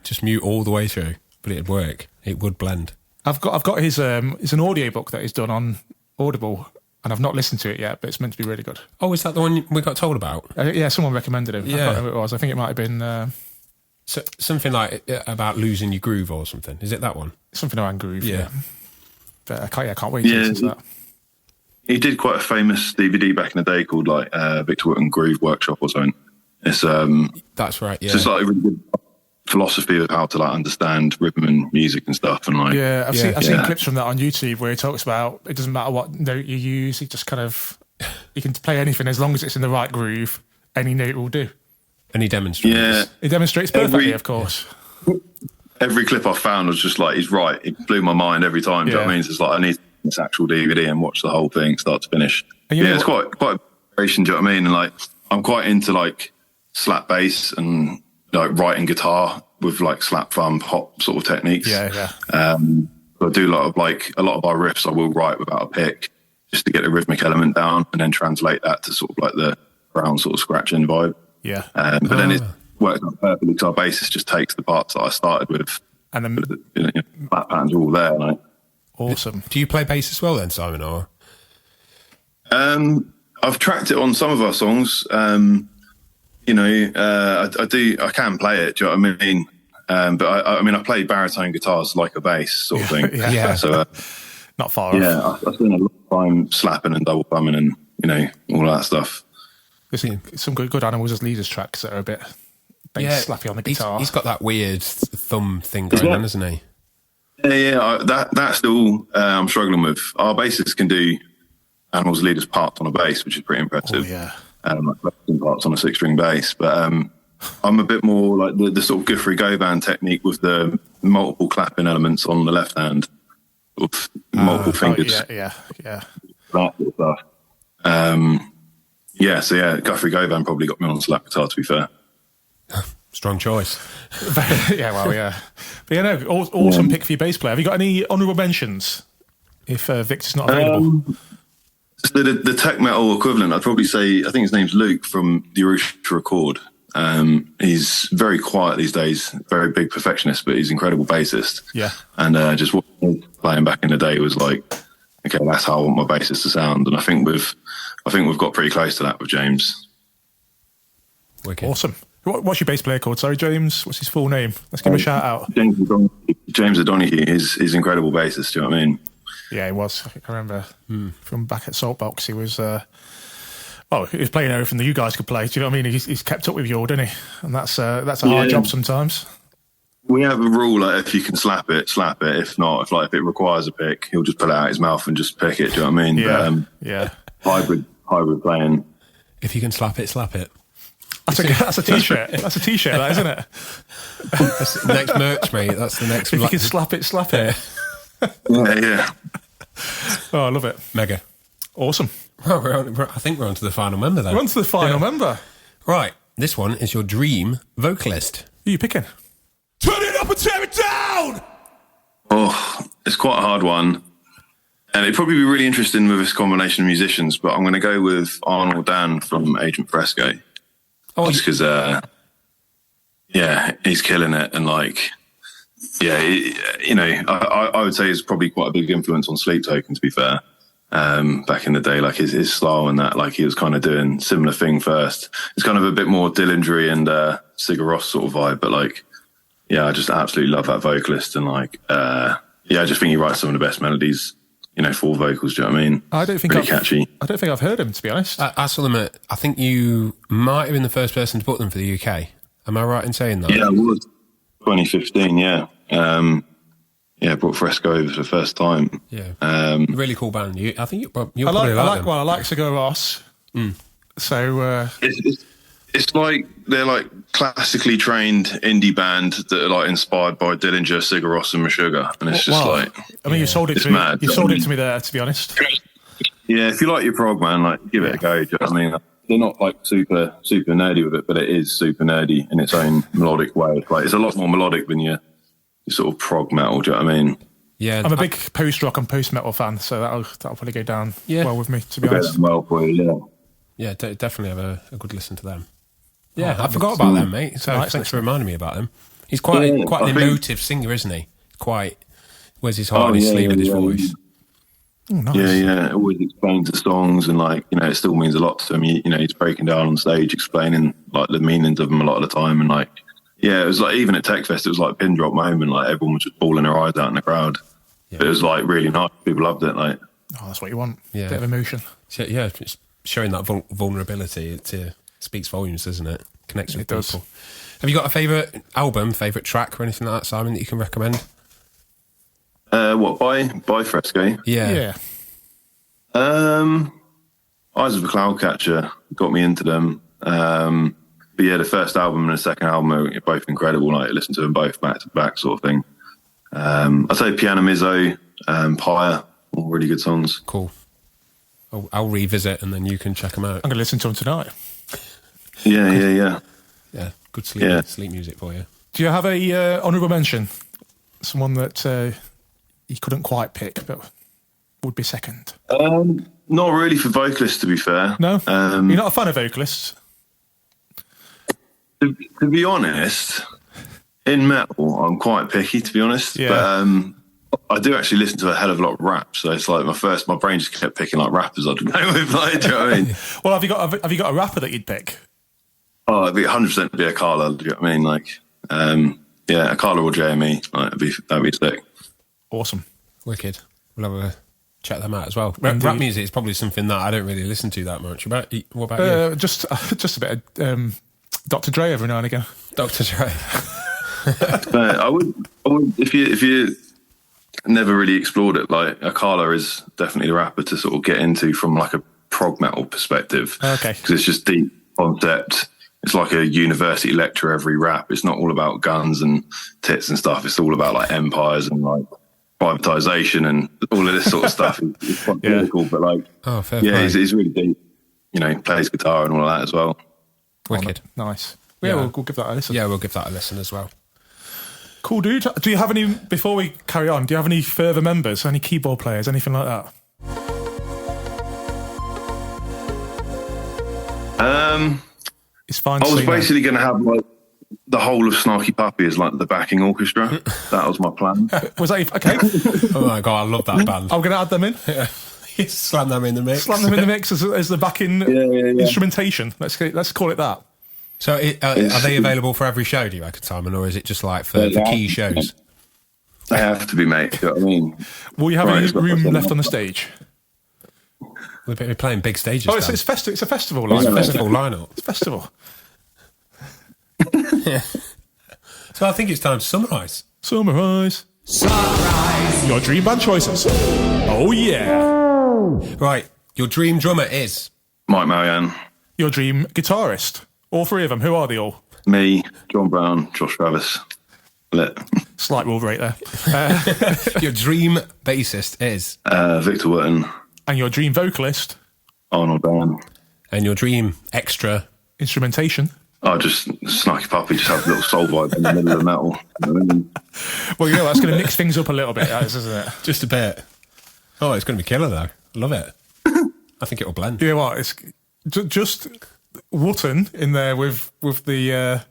just mute all the way through, but it'd work. It would blend. I've got his it's an audio book that he's done on Audible, and I've not listened to it yet, but it's meant to be really good. Oh, is that the one we got told about? Yeah, someone recommended it. Yeah. I can't know who it was. I think it might have been so, something like about losing your groove or something. Is it that one? Something around groove. Yeah. But I can't wait to listen to that. He did quite a famous DVD back in the day called like Victor Wooten Groove Workshop or something. It's that's right. Yeah, it's just like a really good philosophy of how to like understand rhythm and music and stuff. And like, I've seen clips from that on YouTube where he talks about it doesn't matter what note you use. He just kind of you can play anything as long as it's in the right groove. Any note will do. And he demonstrates. Yeah, he demonstrates perfectly, of course. Every clip I found was just like he's right. It blew my mind every time. Do you know what I mean? It's just like I need this actual DVD and watch the whole thing start to finish. It's quite a variation. Do you know what I mean? And like I'm quite into like slap bass and like writing guitar with like slap thumb hop sort of techniques. Yeah. I do a lot of our riffs I will write without a pick just to get the rhythmic element down and then translate that to sort of like the brown sort of scratching vibe. Yeah. But then works out perfectly because our bassist just takes the parts that I started with, And then, flat patterns are all there. Like, awesome. Do you play bass as well then, Simon? Or I've tracked it on some of our songs. I can play it. Do you know what I mean? But I play baritone guitars like a bass sort of thing. Yeah. So Not far off. yeah, I spend a lot of time slapping and double thumbing and all that stuff. There's some good Animals as Leaders tracks that are a bit slappy on the guitar. He's got that weird thumb thing going on, hasn't he? Yeah. That's still I'm struggling with. Our bassist can do Animals Leaders parts on a bass, which is pretty impressive. Oh, yeah. Like parts on a 6-string bass, but I'm a bit more like the sort of Guthrie Go band technique with the multiple clapping elements on the left hand, with multiple fingers. Yeah. That sort of stuff. So Guthrie Go band probably got me on slap guitar, to be fair. Strong choice. Yeah, well, yeah. But awesome pick for your bass player. Have you got any honourable mentions if Victor's not available? So the tech metal equivalent, I'd probably say, I think his name's Luke from the Arusha Record. He's very quiet these days, very big perfectionist, but he's an incredible bassist. Yeah. And just what he was playing back in the day was like, okay, that's how I want my bassist to sound. And I think we've got pretty close to that with James. Wicked. Awesome. What's your bass player called? Sorry, James. What's his full name? Let's give him a shout out. James O'Donoghue. He's an incredible bassist. Do you know what I mean? Yeah, he was. I remember from back at Saltbox. He was. He was playing everything that you guys could play. Do you know what I mean? He's kept up with you all, didn't he? And that's a hard job sometimes. We have a rule like if you can slap it, slap it. If not, if it requires a pick, he'll just pull it out his mouth and just pick it. Do you know what I mean? Yeah. Hybrid playing. If you can slap it, slap it. That's a t-shirt. That's a t-shirt, that, isn't it? That's the next merch, mate. That's the next. If you can slap it, slap it. Yeah. Oh, I love it. Mega. Awesome. Well, I think we're on to the final member then. We're on to the final member. Right. This one is your dream vocalist. Who are you picking? Turn it up and tear it down! Oh, it's quite a hard one. And it'd probably be really interesting with this combination of musicians, but I'm going to go with Arnold Dan from Agent Fresco. Oh, just because, he's killing it. And I would say he's probably quite a big influence on Sleep Token, to be fair. Back in the day, like his style and that, like he was kind of doing similar thing first. It's kind of a bit more Dillinger and Sigur Rós sort of vibe, but I just absolutely love that vocalist. And I just think he writes some of the best melodies, for vocals. Do you know what I mean? I don't think really catchy. I don't think I've heard him, to be honest. I saw them I think you might have been the first person to book them for the UK. Am I right in saying that? Yeah, I was. 2015, yeah. Brought Fresco over for the first time. Yeah. Really cool band. I think you'll probably like them. Well, I like Sigur Rós. So it's like they're like classically trained indie band that are like inspired by Dillinger, Sigur Rós, and Meshuggah, and it's just you sold it to me. Mad. You sold it to me there, to be honest. Yeah, if you like your prog, man, give it a go. Do you know what I mean? They're not like super nerdy with it, but it is super nerdy in its own melodic way. It's a lot more melodic than your sort of prog metal. Do you know what I mean? Yeah, I'm a big post rock and post metal fan, so that'll probably go down well with me, to be honest. Well for you, yeah. Definitely have a good listen to them. Yeah, I forgot about them, mate. So thanks for reminding me about them. He's quite an emotive singer, isn't he? Wears his heart on his sleeve with his voice. Oh, nice. Yeah. Always explains the songs, and it still means a lot to him. He's breaking down on stage, explaining the meanings of them a lot of the time, and it was even at TechFest, it was like a pin drop moment. Everyone was just bawling their eyes out in the crowd. Yeah. It was really nice. People loved it. Oh, that's what you want. Yeah. Bit of emotion. Yeah, it's showing that vulnerability. It speaks volumes, doesn't it? Connects with people. Does. Have you got a favourite album, favourite track, or anything like that, Simon, that you can recommend? What by Fresco? Yeah. Eyes of a Cloudcatcher got me into them. But yeah, the first album and the second album are both incredible. Listen to them both back to back, sort of thing. I'd say Piano Mizzo, Pyre, all really good songs. Cool. I'll revisit and then you can check them out. I'm going to listen to them tonight. Yeah. Yeah, good sleep music for you. Do you have a honourable mention? Someone that you couldn't quite pick, but would be second? Not really for vocalists, to be fair. No? You're not a fan of vocalists? To be honest, in metal, I'm quite picky, to be honest. Yeah. But I do actually listen to a hell of a lot of rap. So it's like my brain just kept picking like rappers I'd go with. Like, do you know what I mean? Well, have you got a rapper that you'd pick? Oh, it'd be 100% be a Carla. Do you know what I mean? Like, yeah, a Carla or JME. Like, that'd be sick. Awesome. Wicked. We'll have a check them out as well. Rap music is probably something that I don't really listen to that much. What about you? Just a bit of Dr. Dre every now and again. Dr. Dre. I would if you never really explored it. Like, Akala is definitely the rapper to sort of get into from like a prog metal perspective. Okay, because it's just deep concept. It's like a university lecture every rap. It's not all about guns and tits and stuff. It's all about like empires and like privatization and all of this sort of stuff. It's quite political, but like, fair yeah, play. he's really deep. You know, he plays guitar and all of that as well. Wicked. Nice. Yeah, we'll give that a listen. Yeah, we'll give that a listen as well. Cool, dude. Do you have any, before we carry on, do you have any further members, any keyboard players, anything like that? It's fine. I was basically going to have like the whole of Snarky Puppy as like the backing orchestra. That was my plan. Was that okay? Oh my God, I love that band. I'm going to add them in. Yeah. Slam them in the mix. Slam them in the mix as the backing instrumentation. Let's call it that. So are they available for every show, do you reckon, Simon, or is it just like for key shows? They have to be, mate. You know what I mean? Will you have any room left on the stage? We're playing big stages. Oh, it's a festival. It's a festival lineup. It's a festival lineup. It's a festival. So I think it's time to summarise. Summarise. Your dream band choices. Oh yeah. Right. Your dream drummer is Mike Marianne. Your dream guitarist. All three of them. Who are they all? Me, John Brown, Josh Travis. Lit. Slight rule rate there. Your dream bassist is Victor Wotton. And your dream vocalist. Arnold Dan. And your dream extra instrumentation. Oh, just Snarky Puppy, just have a little soul vibe in the middle of the metal. You know what I mean? Well, you know, that's going to mix things up a little bit, isn't it? Just a bit. Oh, it's going to be killer, though. I love it. I think it'll blend. You know what? It's just Wotton in there with the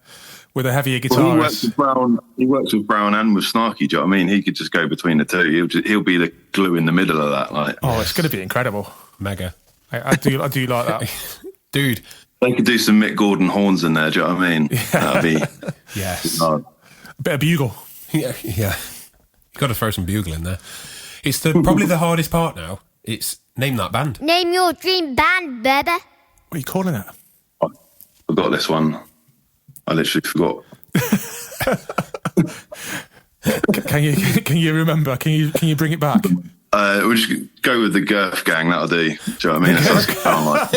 heavier guitarist. Well, he works with Brown and with Snarky. Do you know what I mean? He could just go between the two. He'll be the glue in the middle of that. Like, oh, it's going to be incredible. Mega. I do like that, dude. They could do some Mick Gordon horns in there. Do you know what I mean? That'd be yes. A bit of bugle. Yeah. You got to throw some bugle in there. It's probably the hardest part now. It's name that band. Name your dream band, baby. What are you calling it? I forgot this one. I literally forgot. Can you remember? Can you bring it back? We'll just go with the Girth Gang. That'll do. Do you know what I mean? It sounds like.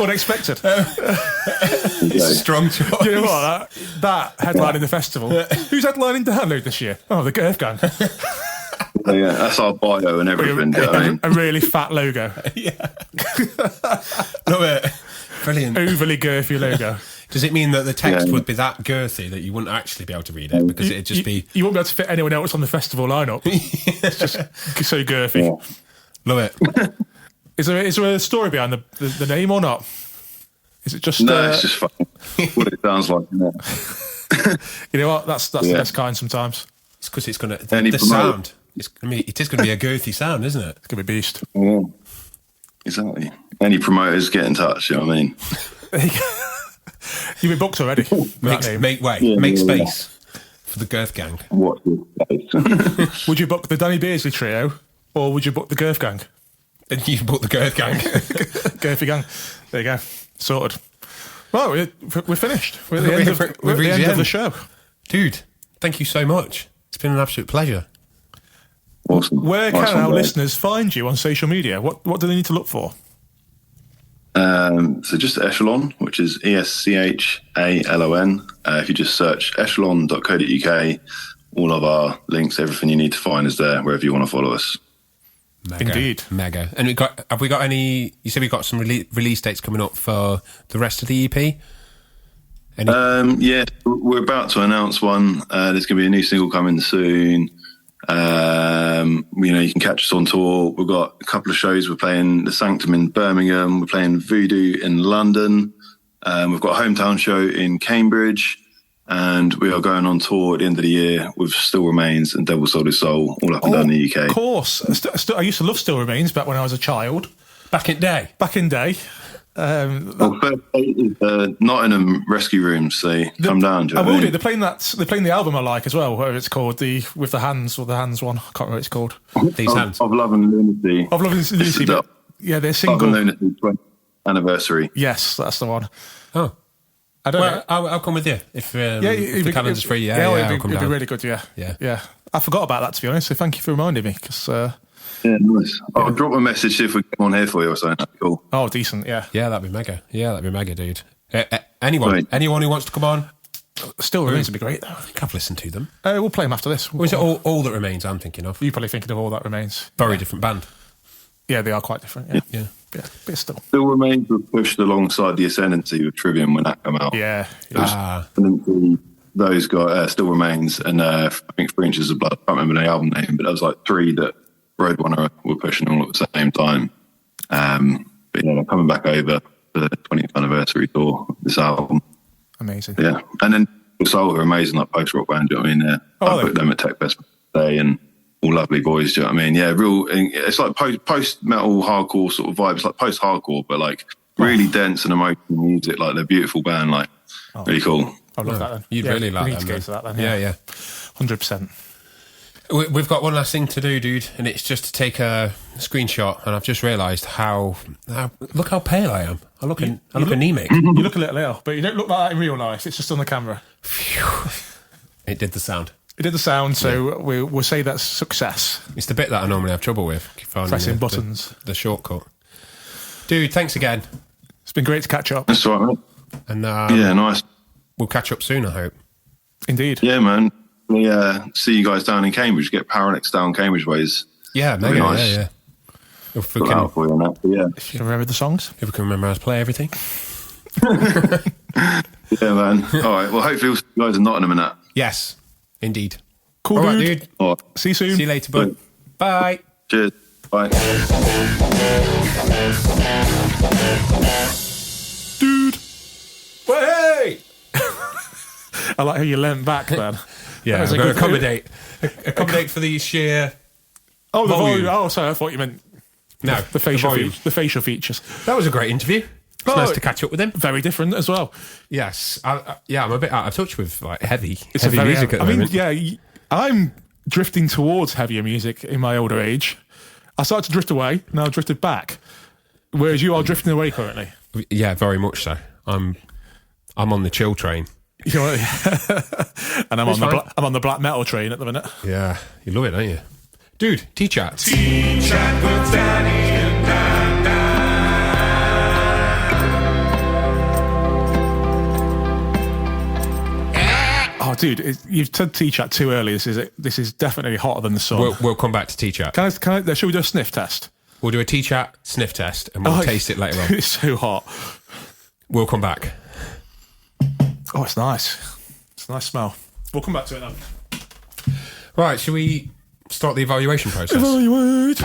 Unexpected. It's a strong choice. You know what? That headlining the festival. Who's headlining Download this year? Oh, the Girth Gang. Yeah, that's our bio and everything. Do you know what I mean? A really fat logo. Yeah. Love it. Brilliant. Overly girthy logo. Does it mean that the text would be that girthy that you wouldn't actually be able to read it because it'd just be... You won't be able to fit anyone else on the festival lineup. It's just so girthy. Yeah. Love it. Is there a story behind the name or not? Is it just... No, it's just funny. What it sounds like. Yeah. You know what? That's the best kind sometimes. It's because it's going to... The sound. It is going to be a girthy sound, isn't it? It's going to be beast. Yeah. Exactly. Any promoters, get in touch, you know what I mean? You've been booked already. Make space for the Girth Gang. Watch this space. Would you book the Danny Beardsley trio or would you book the Girth Gang? And you book the Girth Gang. Girthy Gang. There you go. Sorted. Right, we're finished. We're at the end of the show. Dude, thank you so much. It's been an absolute pleasure. Awesome. Where can our listeners find you on social media? What do they need to look for? So just Eschalon, which is ESCHALON. If you just search echelon.co.uk, all of our links, everything you need to find is there, wherever you want to follow us. Mega. Indeed. Mega. And have we got any... You said we got some release dates coming up for the rest of the EP? Yeah, we're about to announce one. There's going to be a new single coming soon. You can catch us on tour. We've got a couple of shows. We're playing the Sanctum in Birmingham. We're playing Voodoo in London. We've got a hometown show in Cambridge, and we are going on tour at the end of the year with Still Remains and Devil Sold His Soul all up and down the UK. Of course. I used to love Still Remains back when I was a child. Back in day. Well, first date is Nottingham Rescue Rooms, so come down. Do you know what I mean? They're playing the album I like as well, whatever it's called, the with the hands one. I can't remember what it's called. These hands. Of Love and Lunacy. Of Love and Lunacy. Yeah, they're single. Love and Lunacy 20th anniversary. Yes, that's the one. Oh. I don't know. I'll come with you if the calendar's free. It'd be really good. Yeah. I forgot about that, to be honest. So thank you for reminding me. Yeah, nice. I'll drop a message see if we come on here for you or something. That'd be cool. Oh, decent. Yeah. Yeah, that'd be mega. dude. Anyone who wants to come on? Still Remains would be great, though. I think I've listened to them. We'll play them after this. Or is it all that remains? I'm thinking of. You're probably thinking of All That Remains. Very different band. Yeah, they are quite different. Yeah. But Still Remains was pushed alongside the Ascendancy with Trivium when that came out. Yeah. Those guys Still Remains and I think 3 Inches of Blood. I can't remember the album name, but there was like 3 that Roadrunner were pushing all at the same time. But they're coming back over for the 20th anniversary tour. This album, amazing. Yeah, and then Soul are amazing, like post rock band. Do you know what I mean? I put them at Tech Fest today, and all lovely boys. Do you know what I mean? Yeah, real. It's like post metal hardcore sort of vibe. It's like post hardcore, but like really dense and emotional music. Like they're a beautiful band. Like really cool. I love that. Then You'd really like we need them. To go to that then. Yeah. 100%. We've got one last thing to do, dude, and it's just to take a screenshot. And I've just realised how look how pale I am. I look anemic. You look a little ill, but you don't look like that in real life. It's just on the camera. It did the sound. So we'll say that's success. It's the bit that I normally have trouble with. Pressing buttons. The shortcut. Dude, thanks again. It's been great to catch up. That's all right, mate. And yeah, nice. We'll catch up soon, I hope. Indeed. Yeah, man. We see you guys down in Cambridge. Get Paranex down Cambridge ways. Yeah, maybe nice. Yeah. If we can, for you on that, but yeah. If you can remember the songs. If we can remember how to play everything. Yeah, man. All right. Well, hopefully you guys are Nottingham in that. Yes, indeed. Cool, all dude. Right, dude. All right. See you soon. See you later, bud. Bye. Cheers. Bye. Dude. Wait. I like how you leant back, man. Yeah, I'm going to accommodate for the sheer. Oh, the volume. Oh, sorry, I thought you meant the facial features. That was a great interview. It's nice to catch up with him. Very different as well. Yes, I'm a bit out of touch with like heavy music at the moment. Yeah, I'm drifting towards heavier music in my older age. I started to drift away, now I've drifted back. Whereas you are drifting away currently. Yeah, very much so. I'm on the chill train. You know, and I'm on the black metal train at the minute. Yeah, you love it, don't you, dude? T-chat. T-chat with Danny and Dan. Oh, dude, you've said T-chat too early. This is definitely hotter than the sun. We'll come back to T-chat. Should we do a sniff test? We'll do a T-chat sniff test and we'll taste it later on. It's so hot. We'll come back. Oh, it's nice. It's a nice smell. We'll come back to it then. Right, shall we start the evaluation process? Evaluate.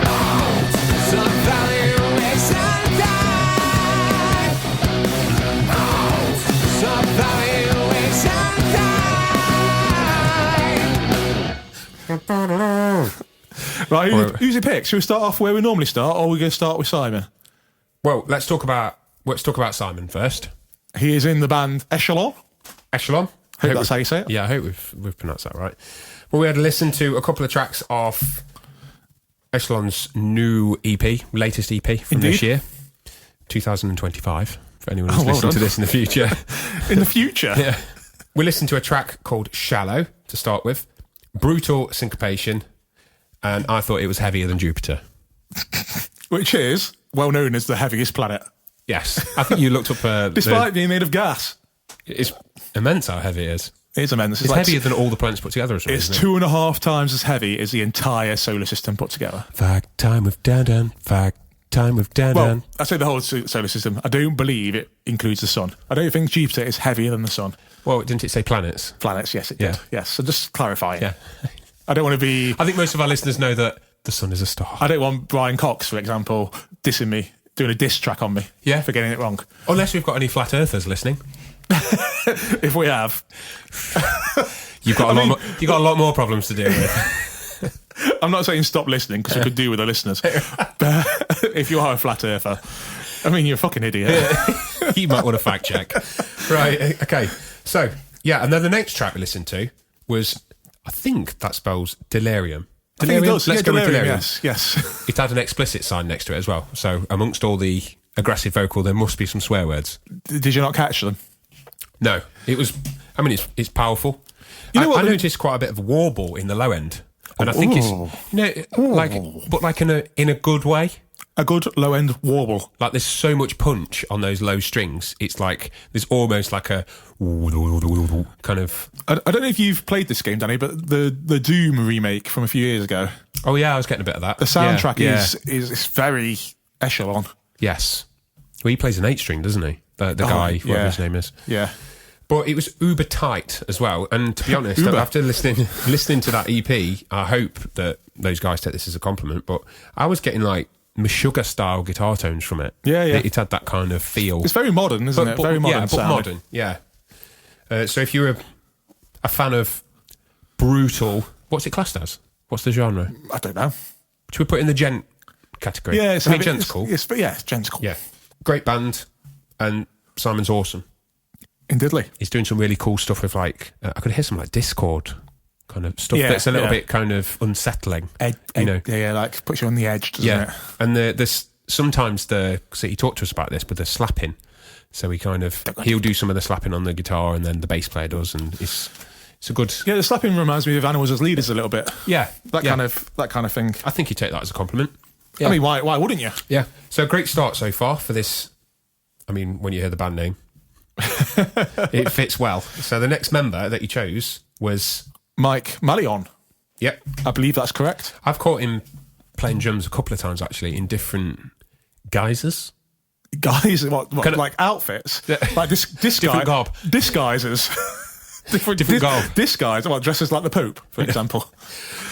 Right, who's it picked? Should we start off where we normally start, or are we going to start with Simon? Well, let's talk about Simon first. He is in the band Eschalon. Echelon. I hope that's how you say it. Yeah, I hope we've pronounced that right. Well, we had to listen to a couple of tracks of Echelon's new EP, latest EP from this year, 2025, for anyone who's listening to this in the future. In the future? Yeah. We listened to a track called Shallow, to start with. Brutal syncopation, and I thought it was heavier than Jupiter. Which is well known as the heaviest planet. Yes. I think you looked up... Despite being made of gas. It's immense how heavy it is. It is immense. It's heavier than all the planets put together. It's 2.5 times as heavy as the entire solar system put together. Fact time with Dan. Fact time with Dan. Well, I say the whole solar system. I don't believe it includes the sun. I don't think Jupiter is heavier than the sun. Well, didn't it say planets? Planets, yes, it did. Yes, so just clarifying. Yeah. I don't want to be... I think most of our listeners know that the sun is a star. I don't want Brian Cox, for example, dissing me doing a diss track on me. Yeah. For getting it wrong. Unless we've got any flat earthers listening. If we have. You've got a lot more problems to deal with. I'm not saying stop listening because we could do with the listeners. But if you are a flat earther, I mean, you're a fucking idiot. You might want to fact check. Right, okay. So, yeah, and then the next track we listened to was, I think that spells delirium. I think it does. Let's go with delirium. Yes. It had an explicit sign next to it as well. So amongst all the aggressive vocal, there must be some swear words. Did you not catch them? No, it was. I mean, it's powerful. You know I noticed quite a bit of warble in the low end, and I think but like in a good way. A good low end warble. Like there's so much punch on those low strings. It's like there's almost like a kind of. I don't know if you've played this game, Danny, but the Doom remake from a few years ago. Oh yeah, I was getting a bit of that. The soundtrack is very Eschalon. Yes, well, he plays an 8-string, doesn't he? The guy, whatever his name is. Yeah. But it was uber tight as well. And to be honest, after listening to that EP, I hope that those guys take this as a compliment. But I was getting like Meshuggah style guitar tones from it. Yeah. It had that kind of feel. It's very modern, isn't it? Very modern. Yeah, but modern. Yeah. So if you're a fan of brutal, what's it classed as? What's the genre? I don't know. Should we put it in the gent category? Yeah, I mean, gent's cool. It's gent's cool. Yeah, great band, and Simon's awesome. Indeedly. He's doing some really cool stuff with like I could hear some like Discord kind of stuff that's a little bit kind of unsettling. Yeah, like puts you on the edge, doesn't it? And there's sometimes so he talked to us about this, but the slapping. So he'll do some of the slapping on the guitar, and then the bass player does, and it's a good. Yeah, the slapping reminds me of Animals as Leaders a little bit. Yeah, that kind of thing. I think you take that as a compliment. Yeah. I mean, why wouldn't you? Yeah. So great start so far for this. I mean, when you hear the band name, it fits well. So the next member that you chose was Mike Mallion. Yep, I believe that's correct. I've caught him playing drums a couple of times actually in different guises. Guys, what like outfits? Like this guy, garb. Disguises. different garb. This guy's dresses like the Pope, for example.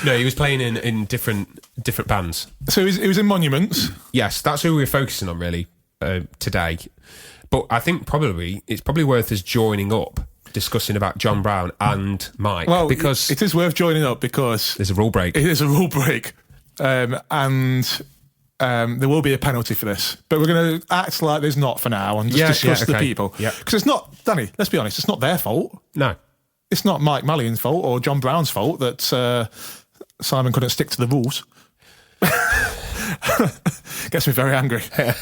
No, he was playing in different bands. So it was in Monuments. Yes, that's who we're focusing on really today. But I think it's probably worth us joining up, discussing about John Brown and Mike. Well, because it is worth joining up because there's a rule break. It is a rule break, and there will be a penalty for this. But we're going to act like there's not for now and just discuss the people. Yeah, because it's not, Danny. Let's be honest, it's not their fault. No, it's not Mike Mallion's fault or John Brown's fault that Simon couldn't stick to the rules. Gets me very angry. Danny,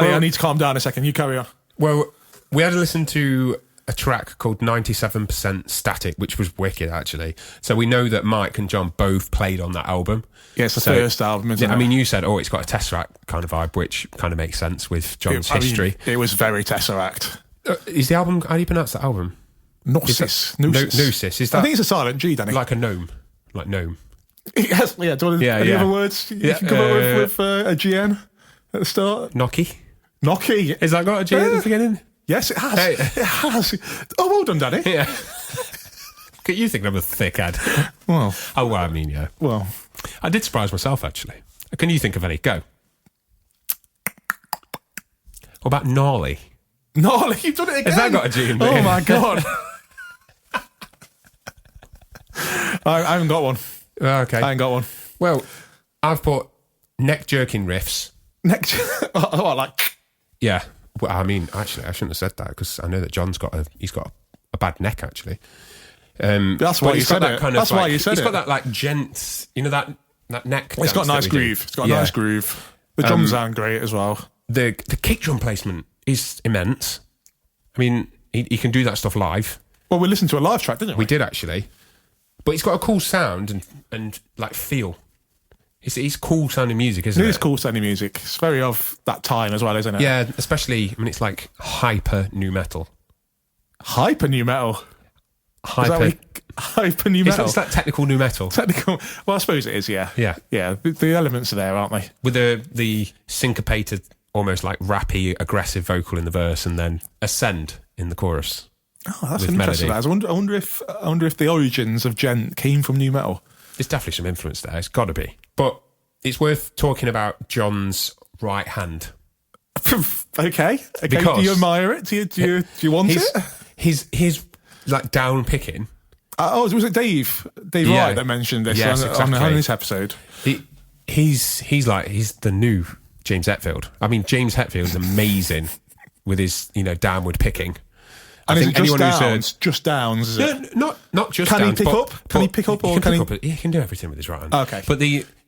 I need to calm down a second. You carry on. Well, we had to listen to a track called 97% Static, which was wicked, actually. So we know that Mike and John both played on that album. Yeah, it's the first album, isn't it? I mean, you said, it's got a Tesseract kind of vibe, which kind of makes sense with John's history. It was very Tesseract. Is the album, how do you pronounce that album? Gnosis. Gnosis. Is that, I think it's a silent G, Danny. Like a gnome. Like gnome. Yes, yeah. Do you want any other words you can come up with a GN at the start? Knocky. Knocky. Has that got a G at the beginning? Yes, it has. Hey. It has. Oh, well done, Danny. Yeah. You think I'm a thick ad? Well. Oh, well, I mean, yeah. Well. I did surprise myself, actually. Can you think of any? Go. What about gnarly? Gnarly? You've done it again. Has that got a G in me? Oh, my God. I haven't got one. Okay. I ain't got one. Well, I've put neck-jerking riffs. Like... Yeah. Well, I mean, actually, I shouldn't have said that because I know that John's got a bad neck, actually. That's why you said it. That's why you said it. He's got that, like, gent, that neck. It's got a nice groove. It's got a nice groove. The drums sound great as well. The kick drum placement is immense. I mean, he can do that stuff live. Well, we listened to a live track, didn't we? We did, actually. But it's got a cool sound and like feel. It's cool sounding music, isn't it? It is cool sounding music. It's very of that time as well, isn't it? Yeah, especially, I mean, it's like hyper new metal. Hyper new metal? Hyper new metal? It's like technical new metal. Technical. Well, I suppose it is, yeah. Yeah. Yeah, the elements are there, aren't they? With the syncopated, almost like rappy, aggressive vocal in the verse and then ascend in the chorus. Oh, that's interesting. I wonder if the origins of gent came from new metal. There's definitely some influence there. It's got to be. But it's worth talking about John's right hand Okay. Because do you admire it? Do you want it? His like down picking. Was it Dave Wright that mentioned this on this episode? He's the new James Hetfield. I mean, James Hetfield is amazing with his downward picking. And is it just downs? Is it? Not just can downs. He pick up? Can he pick up? Or can he? He can do everything with his right hand. Okay. But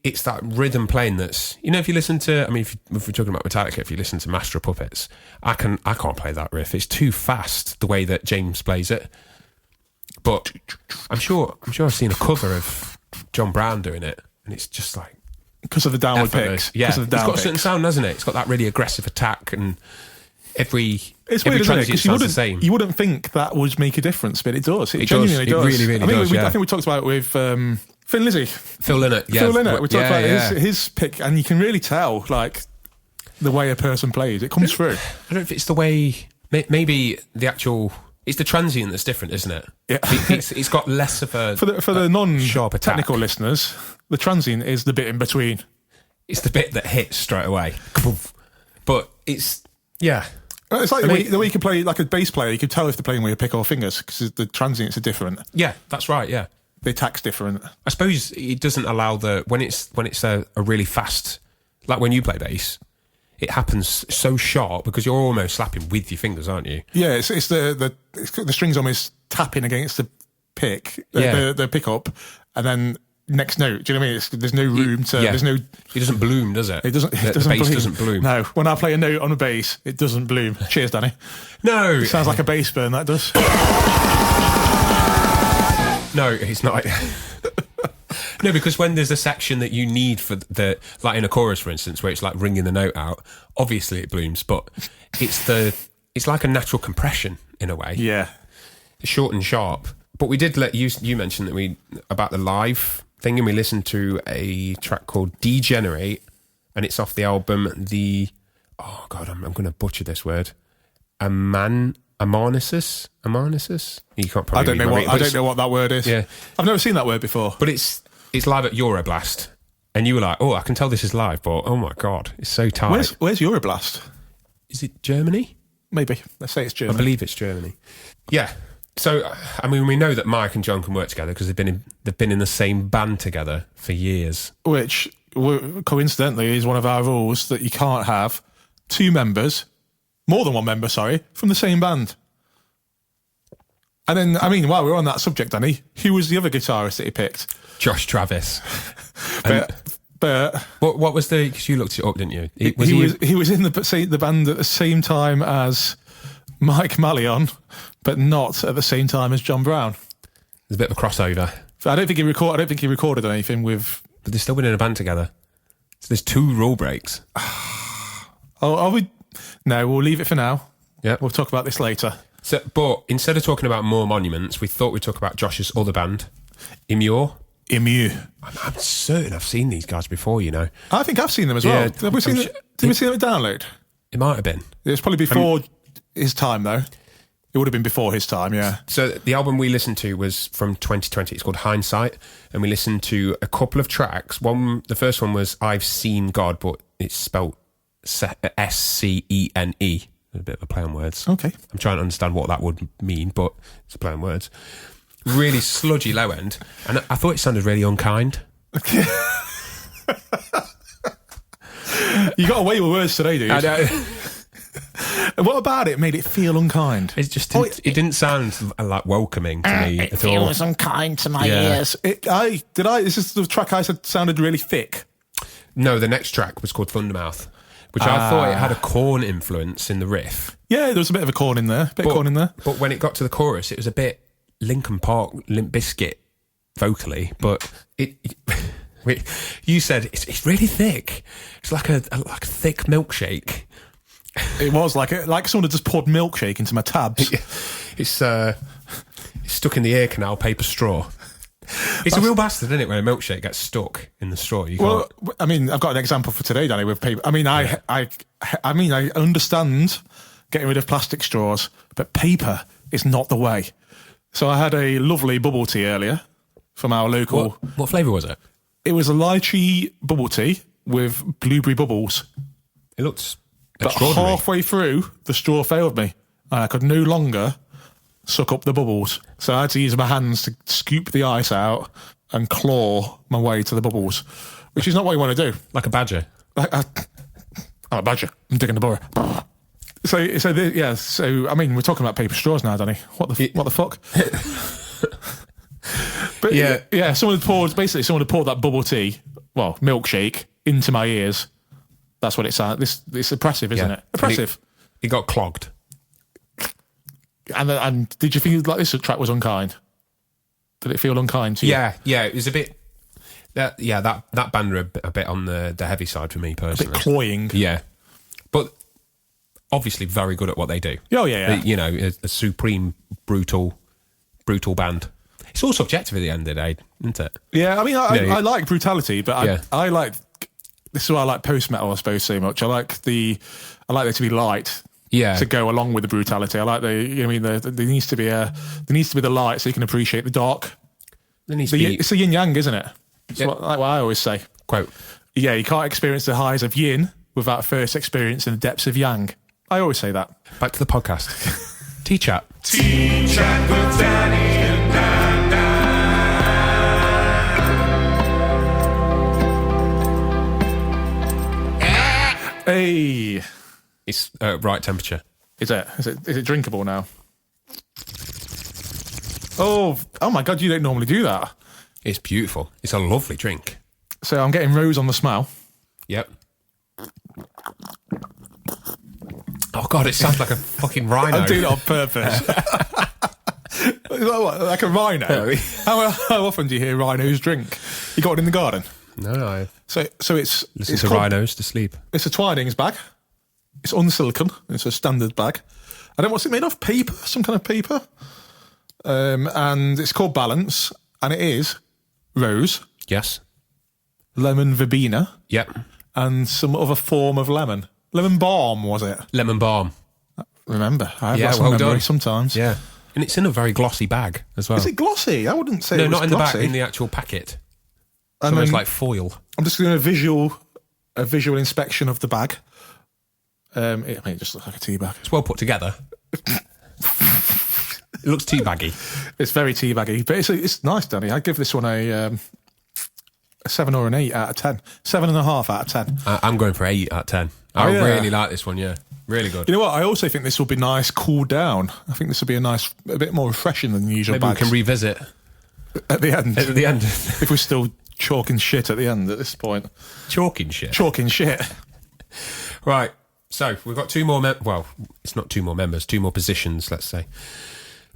it's that rhythm playing that's, if you listen to, if we're talking about Metallica, if you listen to Master of Puppets, I can't play that riff. It's too fast the way that James plays it. But I'm sure I've seen a cover of John Brown doing it, and it's just like because of the downward picks. Yeah, it's got a certain sound, hasn't it? It's got that really aggressive attack, and it's weird, isn't it? Because you wouldn't think that would make a difference, but it does. It genuinely does. It really, really does. I think we talked about it with Phil Lizzy. Phil Lynott, yeah. Phil Lynott. We talked about his pick, and you can really tell, like, the way a person plays. It comes through. I don't know if it's the way. Maybe the actual. It's the transient that's different, isn't it? Yeah. It's got less of a for the non-sharp attack. Technical listeners. The transient is the bit in between. It's the bit that hits straight away. But it's It's like the way you can play like a bass player. You can tell if they're playing with your pick or fingers because the transients are different. Yeah, that's right. Yeah, the attack's different. I suppose it doesn't allow when it's a really fast, like when you play bass. It happens so sharp because you're almost slapping with your fingers, aren't you? Yeah, it's the strings almost tapping against the pick, the pickup, and then next note. Do you know what I mean? There's no room to. Yeah. There's no. It doesn't bloom, does it? It doesn't. The bass bloom. Doesn't bloom. No, when I play a note on a bass, it doesn't bloom. Cheers, Danny. No, it sounds like a bass burn. That does. No, it's not. No, because when there's a section that you need for like in a chorus, for instance, where it's like ringing the note out, obviously it blooms, but it's like a natural compression in a way. Yeah. It's short and sharp. But we did let you mention that about the live thing, and we listened to a track called Degenerate, and it's off the album oh God, I'm going to butcher this word. Amarnesis? You can't probably I don't know what that word is. Yeah. I've never seen that word before. But it's live at Euroblast. And you were like, I can tell this is live, but oh my God, it's so tight. Where's Euroblast? Is it Germany? Maybe. Let's say it's Germany. I believe it's Germany. Yeah. So, I mean, we know that Mike and John can work together because they've been in the same band together for years. Which, coincidentally, is one of our rules that you can't have more than one member, from the same band. And then, I mean, while we're on that subject, Danny, who was the other guitarist that he picked? Josh Travis. But what was because you looked it up, didn't you? He was in the band at the same time as Mike Mallion, but not at the same time as John Brown. There's a bit of a crossover. So I don't think he recorded anything with. But they've still been in a band together. So there's 2 rule breaks. Are we? No, we'll leave it for now. Yeah, we'll talk about this later. So, but instead of talking about more monuments, we thought we'd talk about Josh's other band, Immure. I'm certain I've seen these guys before, I think I've seen them as well. Did we see them at Download? It might have been. It was probably before his time, though. It would have been before his time, yeah. So the album we listened to was from 2020. It's called Hindsight, and we listened to a couple of tracks. The first one was I've Seen God, but it's spelled Scene. A bit of a play on words. Okay. I'm trying to understand what that would mean, but it's a play on words. Really sludgy low end, and I thought it sounded really unkind. You got away with words today, dude. I know. What about it made it feel unkind? It just it didn't sound like welcoming to me at all. It feels unkind to my ears. This is the track I said sounded really thick. No, the next track was called Thundermouth, which I thought it had a Korn influence in the riff. Yeah, there was a bit of a Korn in there. But when it got to the chorus, it was a bit Linkin Park, Limp Bizkit vocally. But you said it's really thick. It's like a thick milkshake. It was like someone had just poured milkshake into my tabs. It's stuck in the ear canal, paper straw. It's a real bastard, isn't it, when a milkshake gets stuck in the straw? I mean, I've got an example for today, Danny, with paper. I mean, I understand getting rid of plastic straws, but paper is not the way. So I had a lovely bubble tea earlier from our local. What flavour was it? It was a lychee bubble tea with blueberry bubbles. It looks But halfway through, the straw failed me, and I could no longer suck up the bubbles. So I had to use my hands to scoop the ice out and claw my way to the bubbles, which is not what you want to do. Like a badger. I'm a badger. I'm digging the burrow. So I mean, we're talking about paper straws now, Danny. What the fuck? But yeah, someone had poured that bubble tea, well, milkshake, into my ears. That's what it sounds. It's oppressive, isn't it? Oppressive. It got clogged. And did you feel like this track was unkind? Did it feel unkind to you? Yeah, it was a bit. That band were a bit on the heavy side for me personally. A bit cloying. Yeah, but obviously very good at what they do. Oh yeah. You know, a supreme brutal band. It's all subjective at the end of the day, isn't it? Yeah, I mean, I like brutality, but I like. This is why I like post metal, I suppose, so much. I like there to be light. Yeah. To go along with the brutality, I like there needs to be the light so you can appreciate the dark. It's a yin yang, isn't it? It's what I always say. Quote. Yeah, you can't experience the highs of yin without first experiencing the depths of yang. I always say that. Back to the podcast. T-Chat. T-Chat with Danny and Dan. Hey, it's right temperature. Is it drinkable now? Oh my God! You don't normally do that. It's beautiful. It's a lovely drink. So I'm getting rose on the smell. Yep. Oh God! It sounds like a fucking rhino. I'm doing it on purpose. Like a rhino? How often do you hear rhinos drink? You got one in the garden? No. So it's listen to rhinos to sleep. It's a Twinings bag. It's unsilicon. It's a standard bag. I don't know what's it made of. Paper, some kind of paper. And it's called Balance, and it is rose. Yes. Lemon verbena. Yep. And some other form of lemon. Lemon balm, was it? Lemon balm. Remember, I have some memory sometimes. Yeah. And it's in a very glossy bag as well. Is it glossy? I wouldn't say. No, it was not in glossy. the bag. In the actual packet. It's and almost like foil. I'm just doing a visual inspection of the bag. It just looks like a tea bag. It's well put together. It looks tea baggy. It's very tea baggy, but it's nice, Danny. I'd give this one a 7 or an 8 out of 10. 7.5 out of 10. I'm going for 8 out of 10. I really like this one. Yeah, really good. You know what? I also think this will be nice, cooled down. I think this will be a bit more refreshing than the usual. Maybe bags. we can revisit at the end. At the end, if we're still chalking shit at the end at this point. Chalking shit. Chalking shit. Right. So we've got two more. Well, it's not two more members. Two more positions. Let's say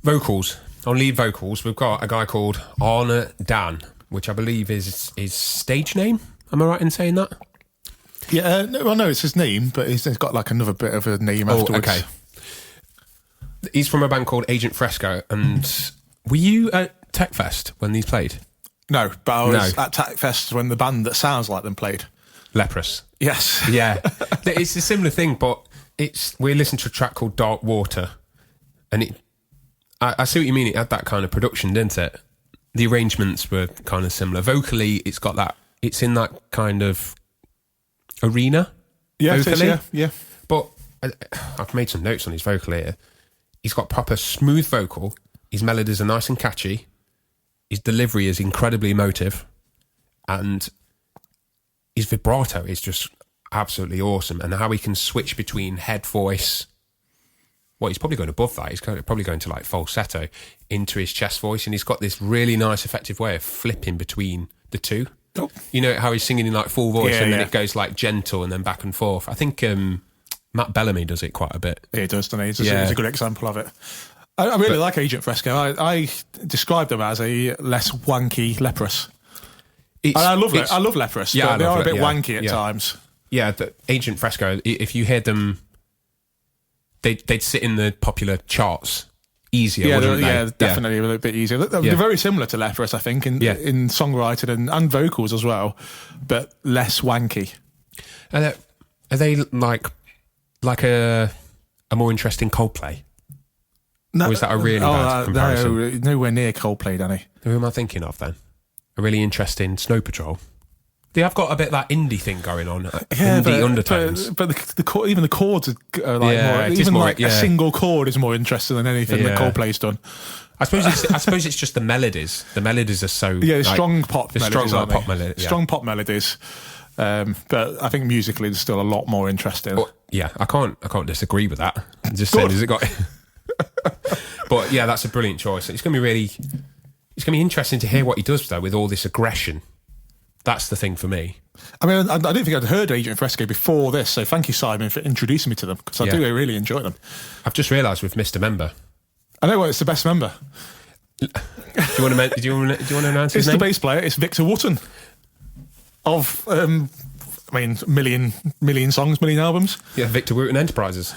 vocals. On lead vocals, we've got a guy called Arne Dan, which I believe is his stage name. Am I right in saying that? Yeah. No, it's his name, but he's got like another bit of a name afterwards. Okay. He's from a band called Agent Fresco, and were you at Techfest when these played? No, but I was at Techfest when the band that sounds like them played. Leprous. Yes. Yeah. It's a similar thing, but we listened to a track called Dark Water, and I see what you mean. It had that kind of production, didn't it? The arrangements were kind of similar. Vocally, it's got that. It's in that kind of arena. Yeah, vocally. Yeah. But I've made some notes on his vocal here. He's got proper smooth vocal. His melodies are nice and catchy. His delivery is incredibly emotive, and his vibrato is just absolutely awesome. And how he can switch between head voice. Well, he's probably going above that. He's probably going to like falsetto into his chest voice, and he's got this really nice, effective way of flipping between the two. Oh. You know how he's singing in like full voice, and then it goes like gentle and then back and forth. I think Matt Bellamy does it quite a bit. Yeah, he does, doesn't he? It's a good example of it. I really like Agent Fresco. I described them as a less wanky Leprous. I love Leprous, but they are a bit wanky at times. Yeah, the Agent Fresco, if you heard them, they'd sit in the popular charts easier, wouldn't they? Yeah, definitely a bit easier. They're very similar to Leprous, I think, in songwriting and vocals as well, but less wanky. Are they like a more interesting Coldplay? No, or is that a really bad comparison? No, nowhere near Coldplay, Danny. Who am I thinking of then? A really interesting Snow Patrol? They have got a bit of that indie thing going on. Indie undertones. But even the chords are like Yeah, more. it is Even more- like a yeah. single chord is more interesting than anything that Yeah. Coldplay's done. I suppose it's just the melodies. The melodies are so Yeah, like, strong pop the melodies. strong aren't pop they? melodies. Strong pop melodies. But I think musically, it's still a lot more interesting. Yeah, I can't disagree with that. I'm just saying, has it got? But yeah, that's a brilliant choice. It's going to be interesting to hear what he does though with all this aggression. That's the thing for me. I mean, I don't think I'd heard Agent Fresco before this, so thank you, Simon, for introducing me to them, because I Yeah. do really enjoy them. I've just realised we've missed a member. I know what, it's the best member. Do you want to announce his It's name? the bass player, it's Victor Wotton of, million songs, million albums. Yeah, Victor Wooten Enterprises.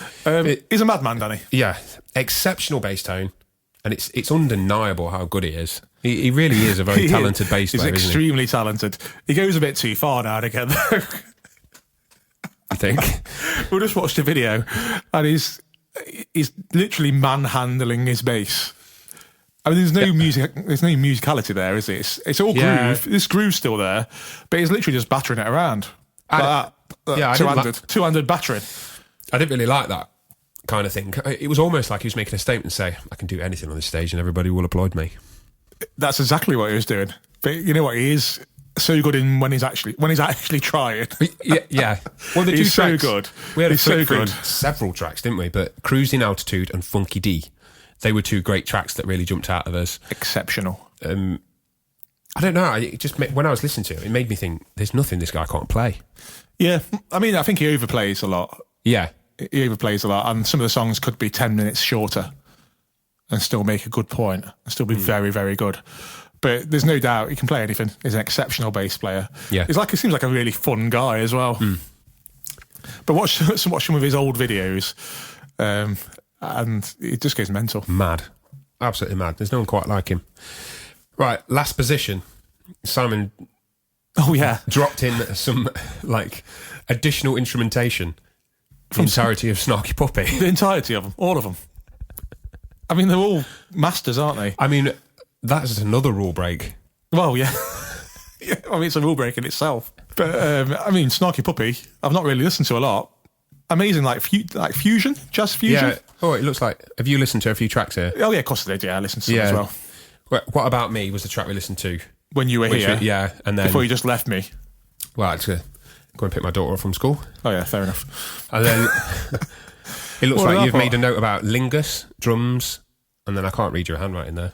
He's a madman, Danny. Yeah, exceptional bass tone, and it's undeniable how good he is. He really is a very talented bass player, He's isn't extremely talented. He goes a bit too far now and again, though. he? I think. We just watched a video, and he's literally manhandling his bass. I mean, there's no music, there's no musicality there, is it? It's all Yeah. groove. This groove's still there, but he's literally just battering it around. I didn't two-handed battering. I didn't really like that kind of thing. It was almost like he was making a statement and say, I can do anything on this stage and everybody will applaud me. That's exactly what he was doing. But you know what? He is so good in when he's actually trying. Yeah. Well, the two He's so tracks, good. We had He's so good. several tracks, didn't we? But Cruising Altitude and Funky D, they were two great tracks that really jumped out of us. Exceptional. I don't know. When I was listening to it, it made me think, there's nothing this guy can't play. Yeah, I mean, I think he overplays a lot. Yeah. He overplays a lot, and some of the songs could be 10 minutes shorter and still make a good point and still be very, very good. But there's no doubt he can play anything. He's an exceptional bass player. Yeah. He seems like a really fun guy as well. But watch some of his old videos, and it just goes mental. Mad. Absolutely mad. There's no one quite like him. Right, last position. Simon Oh yeah, dropped in some additional instrumentation from the entirety of Snarky Puppy. the entirety of them, all of them. I mean, they're all masters, aren't they? I mean, that's another rule break. Well, yeah. Yeah, I mean, it's a rule break in itself. But I mean, Snarky Puppy, I've not really listened to a lot. Amazing, fusion, jazz fusion. Yeah. Oh, it looks like. Have you listened to a few tracks here? Oh yeah, of course I did. Yeah, I listened to them as well. What About Me was the track we listened to. When you were here, yeah, and then before you just left me. well, I had to go and pick my daughter up from school, Oh yeah, fair enough. and then it looks What like about you've what? made a note about lingus, drums, and then I can't read your handwriting there.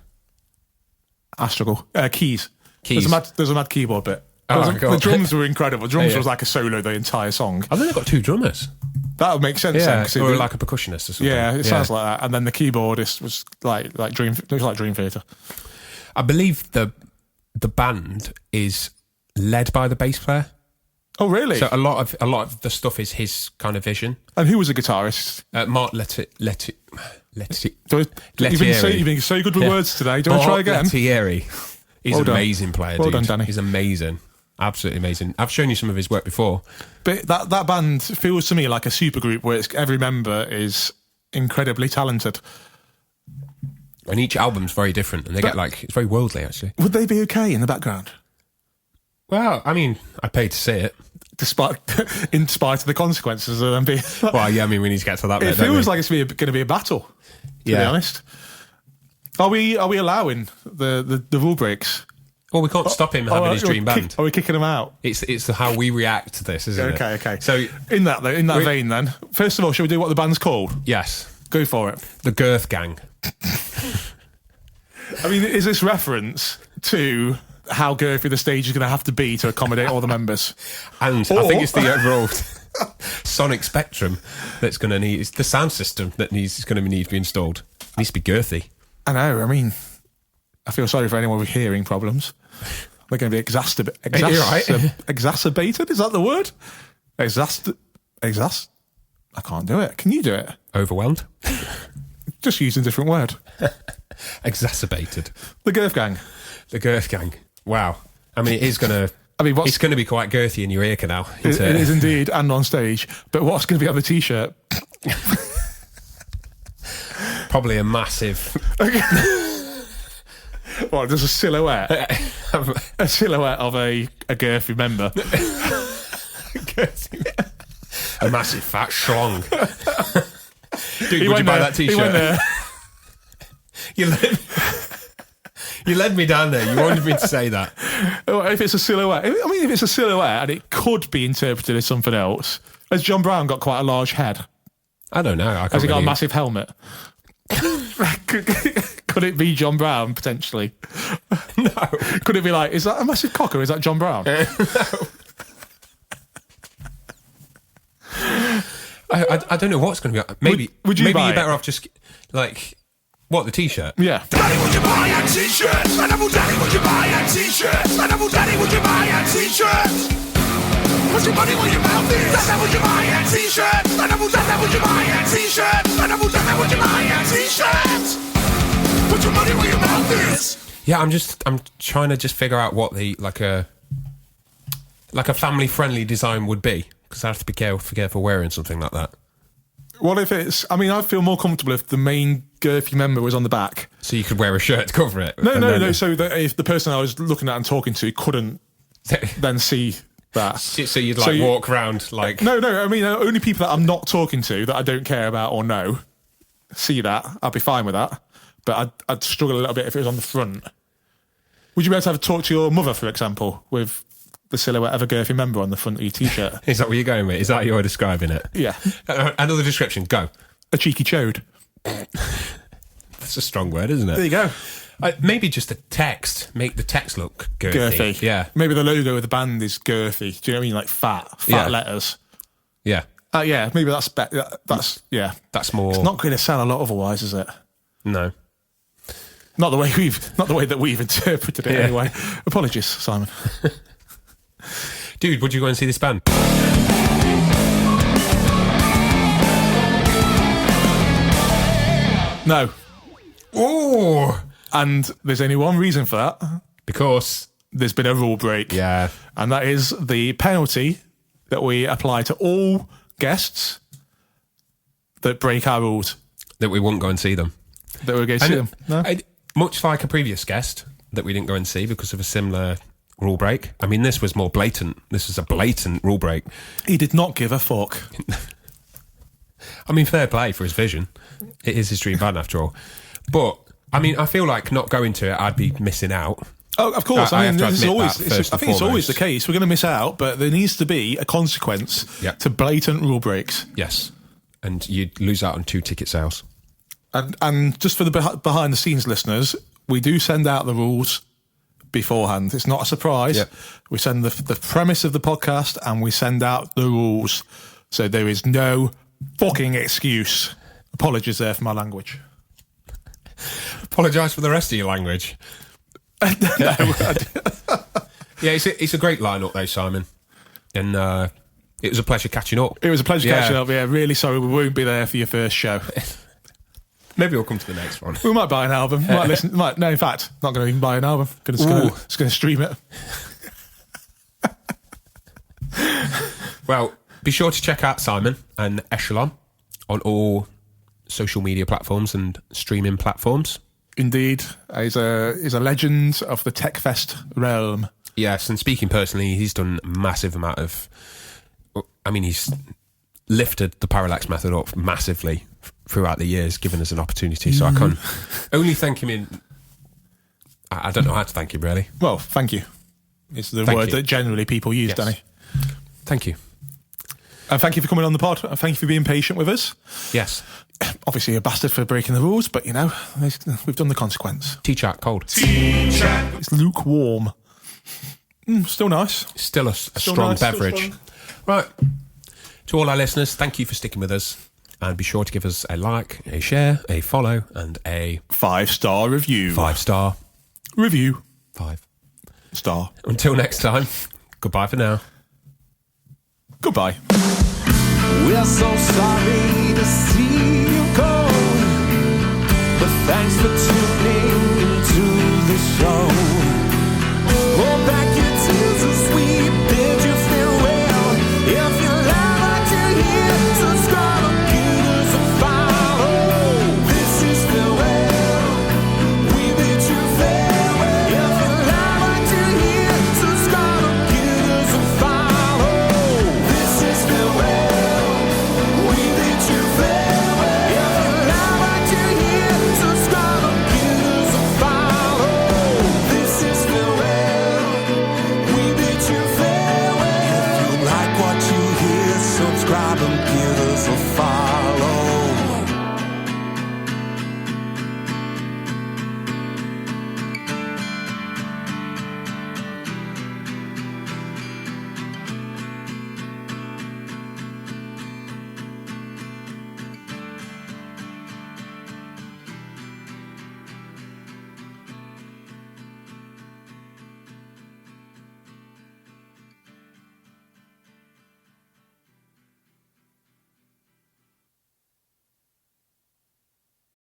I struggle. Keys. Keys. There's a mad keyboard bit. Oh, the God. drums were incredible. Drums Yeah. was like a solo the entire song. I think they've got two drummers. That would make sense. then, 'cause or it, like a percussionist or something. yeah, it sounds like that. And then the keyboardist was like Dream. It was like Dream Theater. I believe the band is led by the bass player. Oh really? So a lot of the stuff is his kind of vision. And who was the guitarist? Mark You've been so good with words today. Do you want to try again? Lettieri. He's Well an done. amazing player, Well dude. done, Danny. He's amazing. Absolutely amazing. I've shown you some of his work before. But that band feels to me like a supergroup where every member is incredibly talented. And each album's very different. And they get it's very worldly, actually. Would they be okay in the background? Well, I mean, I paid to see it. In spite of the consequences of them being... Well, yeah, I mean, we need to get to that bit, It don't feels we? like it's going to be a battle, to be Yeah. honest. Are we allowing the rule breaks? Well, we can't stop him having his dream band. Are we kicking him out? It's how we react to this, isn't it? Okay. So, in that vein, then, first of all, shall we do what the band's called? yes, Go for it. the Girth Gang. I mean, is this reference to how girthy the stage is going to have to be to accommodate all the members? And I think it's the overall sonic spectrum that's going to need... It's the sound system that is going to need to be installed. It needs to be girthy. I know. I mean, I feel sorry for anyone with hearing problems. They're going to be exacerbated. Is that the word? I can't do it. Can you do it? Overwhelmed? Just using a different word. Exacerbated. The Girth Gang. The Girth Gang. Wow. I mean, it is going to... I mean, it's going to be quite girthy in your ear canal. It is indeed, and on stage. But what's going to be on the T-shirt? Probably a massive... What, there's a silhouette? A silhouette of a girthy member. A massive fat schlong. Dude, would you buy that t-shirt? You led me down there. You wanted me to say that. If it's a silhouette, if it's a silhouette and it could be interpreted as something else, has John Brown got quite a large head? I don't know. Has he got a massive helmet? Could it be John Brown, potentially? No. Could it be like, is that a massive cock or is that John Brown? No. I don't know what's going to be. Maybe would you maybe buy you're better it? off just like what, the t-shirt? Yeah. Daddy, would you buy a t-shirt? Daddy, would you buy a t-shirt? Daddy, would you buy a t-shirt? Put your money where your mouth is. Daddy, would you buy a t-shirt? Daddy, would you buy a t-shirt? Daddy, would you buy a t-shirt? Put your money where your mouth is. Yeah, I'm trying to just figure out what the like a family friendly design would be, because I have to be careful wearing something like that. What if it's... I'd feel more comfortable if the main girthy member was on the back. So you could wear a shirt to cover it? No. So that if the person I was looking at and talking to couldn't then see that. So you'd walk around like... No. Only people that I'm not talking to, that I don't care about or know, see that. I'd be fine with that. But I'd struggle a little bit if it was on the front. Would you be able to have a talk to your mother, for example, with the silhouette of a girthy member on the front of your t-shirt? Is that what you're going with? Is that how you're describing it? Yeah. Another description, go. A cheeky chode. That's a strong word, isn't it? There you go. Maybe just a text. Make the text look girthy. Yeah. Maybe the logo of the band is girthy. Do you know what I mean? Like fat letters. Yeah. Yeah, maybe that's better. That's more... It's not going to sell a lot otherwise, is it? No. Not the way that we've interpreted it anyway. Apologies, Simon. Dude, would you go and see this band? No. Oh! And there's only one reason for that. Because there's been a rule break. Yeah. And that is the penalty that we apply to all guests that break our rules. That we won't go and see them. That we're going to see them. No? Much like a previous guest that we didn't go and see because of a similar rule break. I mean, this was more blatant. This was a blatant rule break. He did not give a fuck. I mean, fair play for his vision. It is his dream band after all. But, I mean, I feel like not going to it, I'd be missing out. Oh, of course. I think it's always always the case. We're going to miss out, but there needs to be a consequence to blatant rule breaks. Yes. And you'd lose out on 2 ticket sales. And just for the behind the scenes listeners, we do send out the rules beforehand. It's not a surprise. Yep. We send the premise of the podcast and we send out the rules. So there is no fucking excuse. Apologies there for my language. Apologise for the rest of your language. Yeah, it's a great lineup though, Simon. And it was a pleasure catching up. It was a pleasure catching up. Yeah, really sorry we won't be there for your first show. Maybe we'll come to the next one. We might buy an album. Might listen. No, in fact, not going to even buy an album. Just going to stream it. Well, be sure to check out Simon and Eschalon on all social media platforms and streaming platforms. Indeed, he's a legend of the TechFest realm. Yes, and speaking personally, he's done a massive amount of... I mean, he's lifted the parallax method up massively throughout the years, given us an opportunity. So I can only thank him in... I don't know how to thank him, really. Well, thank you. It's the word that generally people use, Danny. Thank you. And thank you for coming on the pod. And thank you for being patient with us. Yes. Obviously a bastard for breaking the rules, but, you know, we've done the consequence. T-chat cold. T-chat. It's lukewarm. Still nice. Still a strong beverage. Right. To all our listeners, thank you for sticking with us. And be sure to give us a like, a share, a follow, and a 5-star review. 5-star review. 5-star. Until next time, goodbye for now. Goodbye. We're so sorry to see you go, but thanks for tuning into the show.